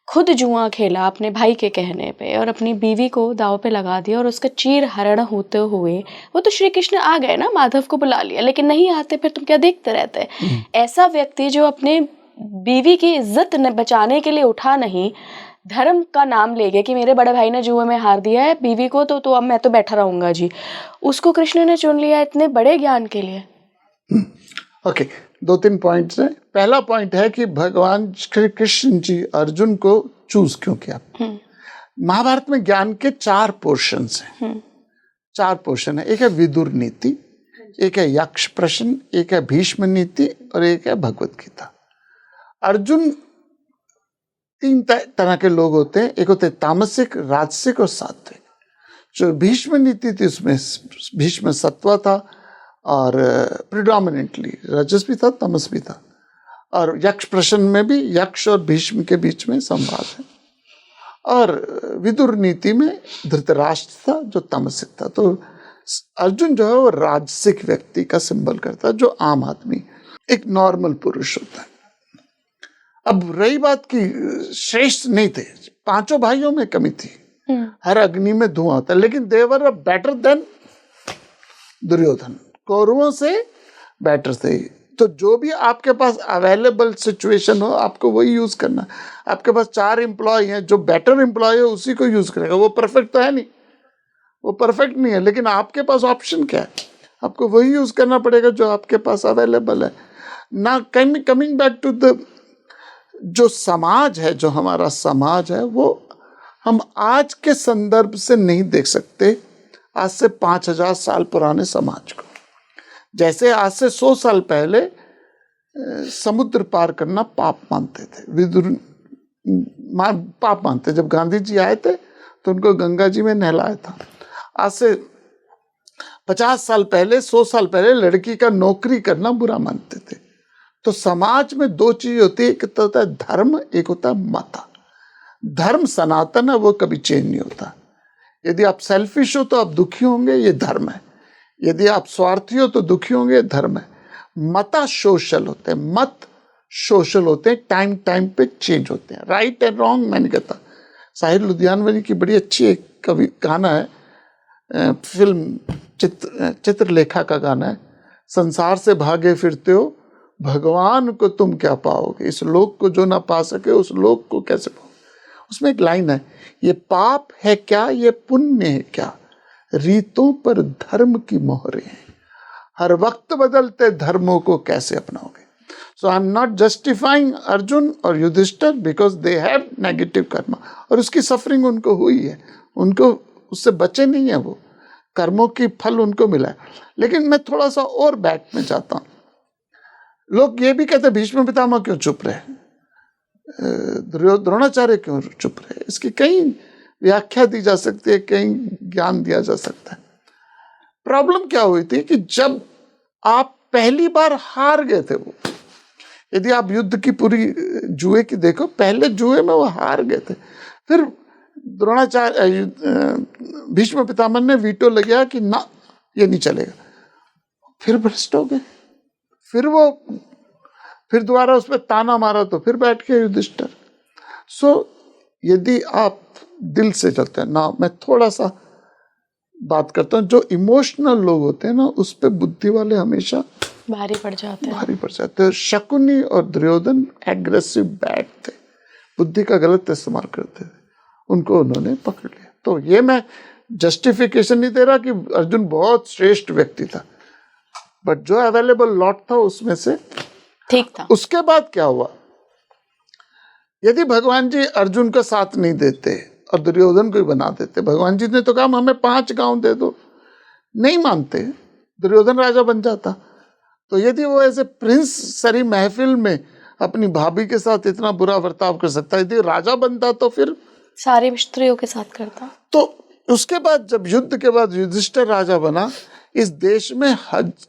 खुद जुआ खेला अपने भाई के कहने पे और अपनी बीवी को दाव पे लगा दिया और उसका चीर हरण होते हुए वो तो श्री कृष्ण आ गए ना, माधव को बुला लिया, लेकिन नहीं आते फिर तुम क्या देखते रहते। ऐसा व्यक्ति जो अपने बीवी की इज्जत बचाने के लिए उठा नहीं, धर्म का नाम ले गया कि मेरे बड़े भाई ने जुए में हार दिया है बीवी को, तो अब मैं तो बैठा रहूंगा जी, उसको कृष्ण ने चुन लिया इतने बड़े ज्ञान के लिए। ओके, 2-3 पॉइंट्स हैं। पहला पॉइंट है कि भगवान श्री कृष्ण जी अर्जुन को चूज क्यों किया। महाभारत में ज्ञान के 4 पोर्शंस हैं, 4 पोर्शन है। एक है विदुर नीति, एक है यक्ष प्रश्न, एक है भीष्म नीति और एक है भगवत गीता। अर्जुन 3 तरह के लोग होते हैं, एक होते हैं तामसिक, राजसिक और सात्विक। जो भीष्म नीति थी उसमें भीष्म सत्व था और प्रिडोमिनेंटली रजस भी था, तमस भी था। और यक्ष प्रश्न में भी यक्ष और भीष्म के बीच में संवाद है। और विदुर नीति में धृतराष्ट्र था जो तामसिक था। तो अर्जुन जो है वो राजसिक व्यक्ति का सिंबल करता है, जो आम आदमी एक नॉर्मल पुरुष होता है। अब रही बात की श्रेष्ठ नहीं थे, 5 भाइयों में कमी थी, हर अग्नि में धुआं होता है, लेकिन दे वर बेटर देन दुर्योधन, कौरवों से बेटर थे। तो जो भी आपके पास अवेलेबल सिचुएशन हो आपको वही यूज करना। आपके पास 4 एम्प्लॉय हैं, जो बेटर एम्प्लॉय है उसी को यूज करेगा। वो परफेक्ट तो है नहीं, वो परफेक्ट नहीं है, लेकिन आपके पास ऑप्शन क्या है, आपको वही यूज करना पड़ेगा जो आपके पास अवेलेबल है ना। कमिंग बैक टू द जो समाज है, जो हमारा समाज है, वो हम आज के संदर्भ से नहीं देख सकते आज से 5000 साल पुराने समाज को। जैसे आज से 100 साल पहले समुद्र पार करना पाप मानते थे, विदुर पाप मानते। जब गांधी जी आए थे तो उनको गंगा जी में नहलाया था। आज से 50 साल पहले, 100 साल पहले लड़की का नौकरी करना बुरा मानते थे। तो समाज में 2 चीज होती है, एक तो होता है धर्म, एक होता है मत। धर्म सनातन है, वो कभी चेंज नहीं होता। यदि आप सेल्फिश हो तो आप दुखी होंगे, ये धर्म है। यदि आप स्वार्थी हो तो दुखी होंगे, धर्म है। मता सोशल होते हैं, मत सोशल होते हैं, टाइम टाइम पे चेंज होते हैं। राइट एंड रॉन्ग मैं नहीं कहता। साहिर लुधियानवी की बड़ी अच्छी एक कवि गाना है, फिल्म चित्रलेखा का गाना है, संसार से भागे फिरते हो भगवान को तुम क्या पाओगे, इस लोक को जो ना पा सके उस लोक को कैसे पाओगे। उसमें एक लाइन है, ये पाप है क्या, ये पुण्य है क्या, रीतों पर धर्म की मोहरें हैं, हर वक्त बदलते धर्मों को कैसे अपनाओगे। So I am not justifying Arjun और Yudhishthir because they have negative karma, और उसकी सफरिंग उनको हुई है, उनको उससे बचे नहीं है, वो कर्मों की फल उनको मिला है। लेकिन मैं थोड़ा सा और बैक में जाता हूँ। लोग ये भी कहते भीष्म पितामह क्यों चुप रहे, द्रोणाचार्य क्यों चुप रहे। इसकी कई व्याख्या दी जा सकती है, कई ज्ञान दिया जा सकता है। प्रॉब्लम क्या हुई थी कि जब आप पहली बार हार गए थे, वो यदि आप युद्ध की पूरी जुए की देखो, पहले जुए में वो हार गए थे। फिर द्रोणाचार्य भीष्म पितामह ने वीटो लगाया कि ना ये नहीं चलेगा, फिर भ्रष्ट हो गए। फिर दोबारा उस पर ताना मारा तो फिर बैठ के युधिष्ठिर। सो यदि आप दिल से चलते हैं ना, मैं थोड़ा सा बात करता हूँ, जो इमोशनल लोग होते हैं ना, उस पर बुद्धि वाले हमेशा भारी पड़ जाते हैं। शकुनी और दुर्योधन एग्रेसिव बैड थे, बुद्धि का गलत इस्तेमाल करते थे, उनको उन्होंने पकड़ लिया। तो ये मैं जस्टिफिकेशन नहीं दे रहा कि अर्जुन बहुत श्रेष्ठ व्यक्ति था, बट जो अवेलेबल लॉट था उसमें से ठीक था। उसके बाद क्या हुआ, यदि भगवान जी अर्जुन का साथ नहीं देते और दुर्योधन को ही बना देते, भगवान जी ने तो कहा हमें 5 गांव दे दो, नहीं मानते, दुर्योधन राजा बन जाता। तो यदि वो ऐसे प्रिंस सरी महफिल में अपनी भाभी के साथ इतना बुरा बर्ताव कर सकता, यदि राजा बनता तो फिर सारे स्त्रियों के साथ करता। तो उसके बाद जब युद्ध के बाद युधिष्ठिर राजा बना, इस देश में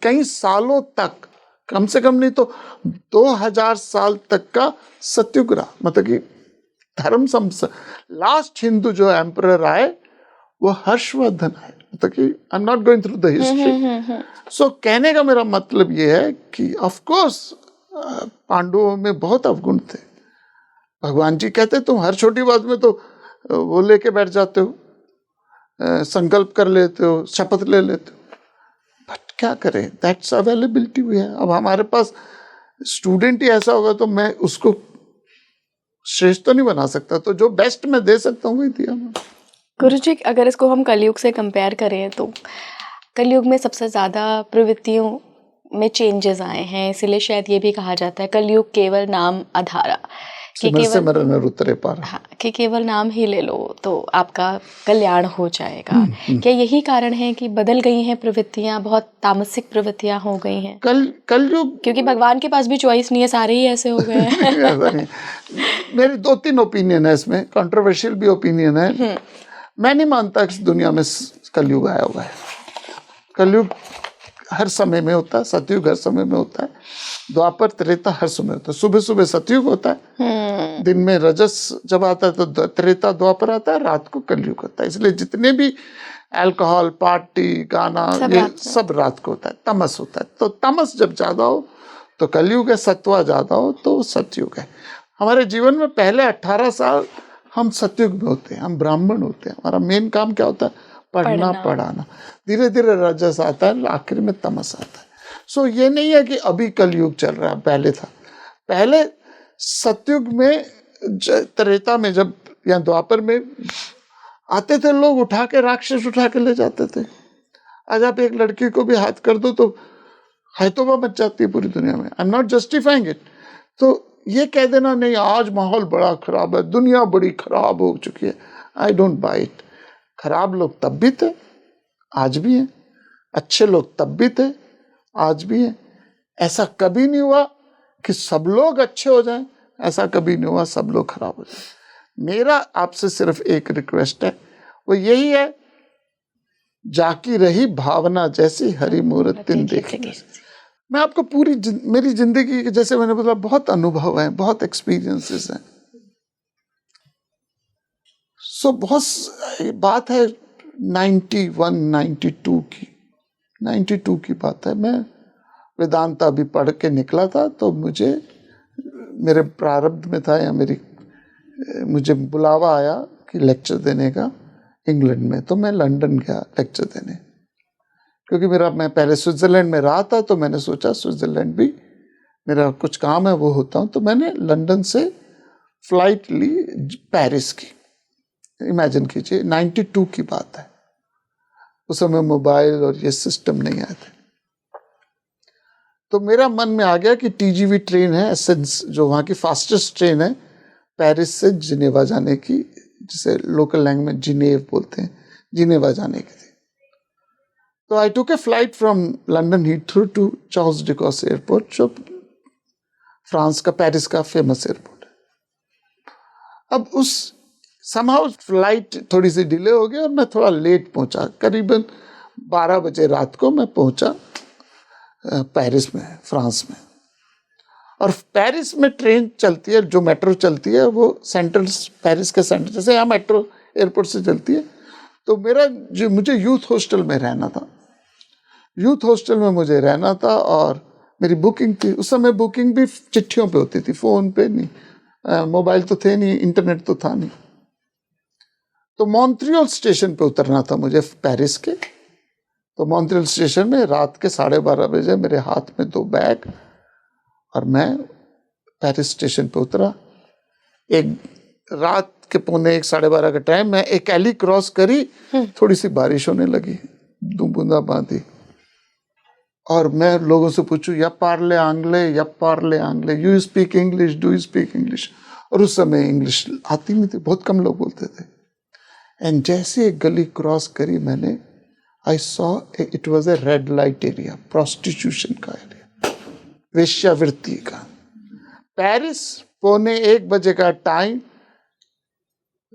कई सालों तक, कम से कम नहीं तो 2000 साल तक का सत्युग रहा। मतलब कि धर्म लास्ट हिंदू जो एम्परर आए वो हर्षवर्धन है। मतलब कि I am not going through the history. So कहने का मेरा मतलब ये है कि ऑफ कोर्स पांडवों में बहुत अवगुण थे, भगवान जी कहते तुम हर छोटी बात में तो वो लेके बैठ जाते हो, संकल्प कर लेते हो, शपथ ले लेते हो, बट क्या करें, दैट्स अवेलेबिलिटी भी है। अब हमारे पास स्टूडेंट ही ऐसा होगा तो मैं उसको श्रेष्ठ तो नहीं बना सकता, तो जो बेस्ट मैं दे सकता हूँ वही दिया मैं। गुरुजी, अगर इसको हम कलयुग से कंपेयर करें तो कलयुग में सबसे ज़्यादा प्रवृत्तियों में चेंजेस आए हैं, इसीलिए शायद ये भी कहा जाता है कलयुग केवल नाम आधारा, कि सिमर नर उतरे पार। हाँ, कि केवल नाम ही ले लो तो आपका कल्याण हो जाएगा। क्या यही कारण है कि बदल गई हैं प्रवृत्तियां, बहुत तामसिक प्रवृत्तियां हो गई हैं? कलयुग, क्योंकि भगवान के पास भी चॉइस नहीं है, सारे ही ऐसे हो गए हैं। ऐसा नहीं। मेरी 2-3 ओपिनियन है इसमें, कंट्रोवर्शियल भी ओपिनियन है। मैं नहीं मानता कि इस दुनिया में कलयुग आया हुआ है। कलयुग हर समय में होता है, सतयुग हर समय में होता है, द्वापर त्रेता हर समय होता है। सुबह सुबह सतयुग होता है, दिन में रजस जब आता है तो त्रेता द्वापर आता है, रात को कलयुग होता है। इसलिए जितने भी अल्कोहल, पार्टी, गाना, ये सब रात को होता है, तमस होता है। तो तमस जब ज्यादा हो तो कलयुग है, सत्वा ज्यादा हो तो सतयुग है। हमारे जीवन में पहले 18 साल हम सतयुग में होते हैं, हम ब्राह्मण होते हैं। हमारा मेन काम क्या होता है? पढ़ना पढ़ाना। धीरे धीरे रजस आता है, आखिर में तमस आता है। सो ये नहीं है कि अभी कलयुग चल रहा है, पहले था। पहले सतयुग में, त्रेता में जब, या द्वापर में आते थे लोग, उठा के राक्षस उठा के ले जाते थे। आज आप एक लड़की को भी हाथ कर दो तो हैतोबा मच जाती है पूरी दुनिया में। आई एम नॉट जस्टिफाइंग इट। तो ये कह देना नहीं आज माहौल बड़ा खराब है, दुनिया बड़ी खराब हो चुकी है, आई डोंट बाय इट। खराब लोग तब भी थे, आज भी हैं। अच्छे लोग तब भी थे, आज भी हैं। ऐसा कभी नहीं हुआ कि सब लोग अच्छे हो जाएं, ऐसा कभी नहीं हुआ सब लोग खराब हो जाएं। मेरा आपसे सिर्फ एक रिक्वेस्ट है, वो यही है, जाकी रही भावना जैसी हरि मूरत तिन देखी। मैं आपको पूरी मेरी जिंदगी के, जैसे मैंने बोला, बहुत अनुभव है, बहुत एक्सपीरियंसेस हैं। सो बहुत बात है 92 की बात है। मैं वेदांता भी पढ़ के निकला था, तो मुझे मेरे प्रारब्ध में था, या मुझे बुलावा आया कि लेक्चर देने का इंग्लैंड में। तो मैं लंदन गया लेक्चर देने, क्योंकि मैं पहले स्विट्जरलैंड में रहा था, तो मैंने सोचा स्विट्जरलैंड भी मेरा कुछ काम है वो होता हूँ। तो मैंने लंदन से फ्लाइट ली पेरिस की। इमेजिन कीजिए, 92 की बात है। उस समय मोबाइल और ये सिस्टम नहीं आए थे। तो मेरा मन में आ गया कि TGV ट्रेन है, एसेंस, जो वहाँ की फास्टेस्ट ट्रेन है पेरिस से जिनेवा जाने की, जिसे लोकल लैंग्वेज जिनेव बोलते हैं, जिनेवा जाने की थी। तो I took a flight from London Heathrow to Charles de Gaulle airport, जो फ्रांस का, पेरिस का फेमस एयरपोर्ट है। अब उस समहाउ फ्लाइट थोड़ी सी डिले हो गई और मैं थोड़ा लेट पहुंचा। करीबन 12 बजे रात को मैं पहुंचा पेरिस में, फ्रांस में। और पेरिस में ट्रेन चलती है, जो मेट्रो चलती है वो सेंट्रल, पेरिस के सेंटर, जैसे यहाँ मेट्रो एयरपोर्ट से चलती है। तो मुझे यूथ हॉस्टल में रहना था। यूथ हॉस्टल में मुझे रहना था और मेरी बुकिंग थी। उस समय बुकिंग भी चिट्ठियों पे होती थी, फोन पे नहीं, मोबाइल तो थे नहीं, इंटरनेट तो था नहीं। तो मॉन्ट्रियल स्टेशन पे उतरना था मुझे पेरिस के। तो मॉन्ट्रियल स्टेशन में रात के 12:30 बजे मेरे हाथ में 2 बैग, और मैं पेरिस स्टेशन पे उतरा। एक रात के 11:45, 12:30 का टाइम, मैं एक एली क्रॉस करी, थोड़ी सी बारिश होने लगी, 2 बूंदाबांदी। और मैं लोगों से पूछूं, या पार्ले आंग्ले, you speak English, do you speak English? और उस समय इंग्लिश आती नहीं थी, बहुत कम लोग बोलते थे। एंड जैसे एक गली क्रॉस करी मैंने, I saw it was a red light area, prostitution का एरिया, वेश्यावृत्ति का। पेरिस 1:45 बजे का टाइम,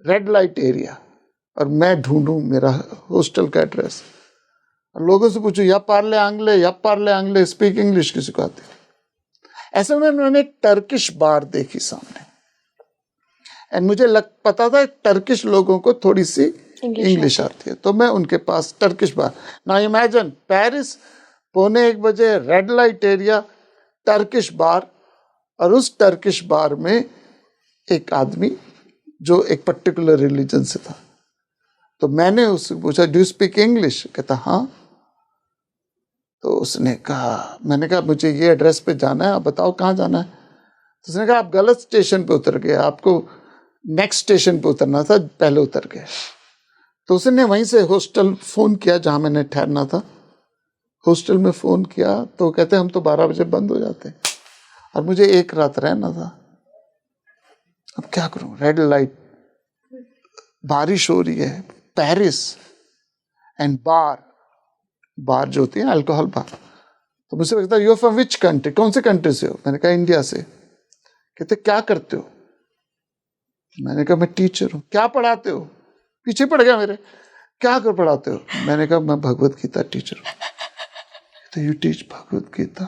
रेड लाइट एरिया, और मैं ढूंढूं मेरा हॉस्टल का एड्रेस। लोगों से पूछूं, या पार्ले आंग्ले, स्पीक इंग्लिश, किसी को आती? ऐसे में मैंने एक टर्किश बार देखी सामने, एंड मुझे पता था टर्किश लोगों को थोड़ी सी इंग्लिश आती है, तो मैं उनके पास टर्किश बार। नाउ इमेजिन, पेरिस 1:45 बजे, रेड लाइट एरिया, टर्किश बार, और उस टर्किश बार में एक आदमी जो एक पर्टिकुलर रिलीजन से था। तो मैंने उससे पूछा, डू यू स्पीक इंग्लिश? कहता हाँ। तो उसने कहा, मैंने कहा मुझे ये एड्रेस पे जाना है, आप बताओ कहाँ जाना है। तो उसने कहा आप गलत स्टेशन पे उतर गए, आपको नेक्स्ट स्टेशन पे उतरना था, पहले उतर गए। तो उसने वहीं से हॉस्टल फ़ोन किया जहाँ मैंने ठहरना था, हॉस्टल में फ़ोन किया। तो कहते हम तो 12 बजे बंद हो जाते और मुझे एक रात रहना था। अब क्या करूं, रेड लाइट, बारिश हो रही है, पेरिस एंड बार जो होती है अल्कोहल बार। तो मुझसे कहता you are from which country, कौन से कंट्री से हो? मैंने कहा इंडिया से। कहते क्या करते हो? मैंने कहा मैं टीचर हूँ। क्या पढ़ाते हो? पीछे पड़ गया मेरे। क्या कर पढ़ाते हो? मैंने कहा मैं भगवत गीता टीचर हूँ। तो यू टीच भगवत गीता?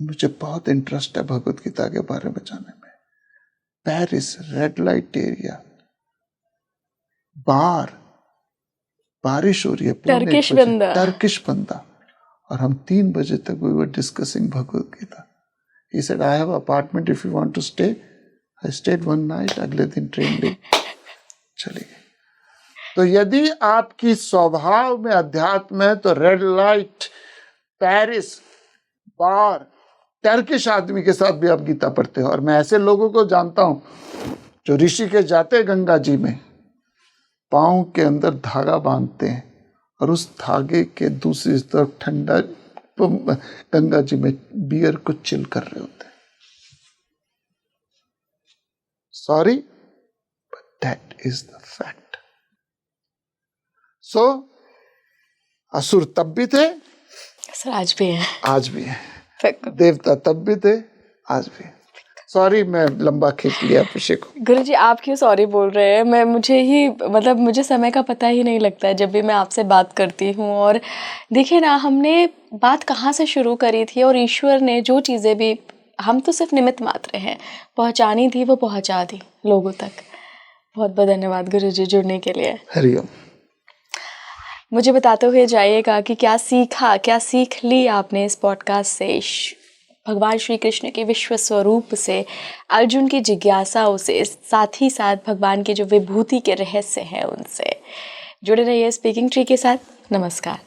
मुझे बहुत इंटरेस्ट है भगवत गीता के बारे में जानने में। पेरिस, रेड लाइट एरिया, बारिश हो रही है, टर्किश बंदा, टर्किश बंदा, और हम 3 बजे तक we were discussing Bhagavad Gita. He said I have apartment if you want to stay. I stayed one night, अगले दिन ट्रेन ली, चली गई। तो यदि आपकी स्वभाव में अध्यात्म है तो रेड लाइट, पेरिस, बार, टर्किश आदमी के साथ भी आप गीता पढ़ते हो। और मैं ऐसे लोगों को जानता हूं जो ऋषि के जाते गंगा जी में पांव के अंदर धागा बांधते हैं और उस धागे के दूसरी तरफ ठंडा गंगा जी में बियर को चिल कर रहे होते हैं। Sorry but that is the fact. So असुर तब भी थे, सर आज भी है, आज भी है। देवता तब भी थे, आज भी है। सॉरी मैं लंबा खींच लिया विषय को। गुरुजी आप क्यों सॉरी बोल रहे हैं? मुझे समय का पता ही नहीं लगता है जब भी मैं आपसे बात करती हूँ। और देखिए ना, हमने बात कहाँ से शुरू करी थी और ईश्वर ने जो चीज़ें भी, हम तो सिर्फ निमित्त मात्र हैं, पहुँचानी थी वो पहुँचा दी लोगों तक। बहुत बहुत धन्यवाद गुरुजी जुड़ने के लिए। हरिओम। मुझे बताते हुए जाइएगा कि क्या सीख ली आपने इस पॉडकास्ट से, भगवान श्री कृष्ण के विश्व स्वरूप से, अर्जुन की जिज्ञासाओं से, साथ ही साथ भगवान की जो विभूति के रहस्य हैं उनसे। जुड़े रहिए स्पीकिंग ट्री के साथ। नमस्कार।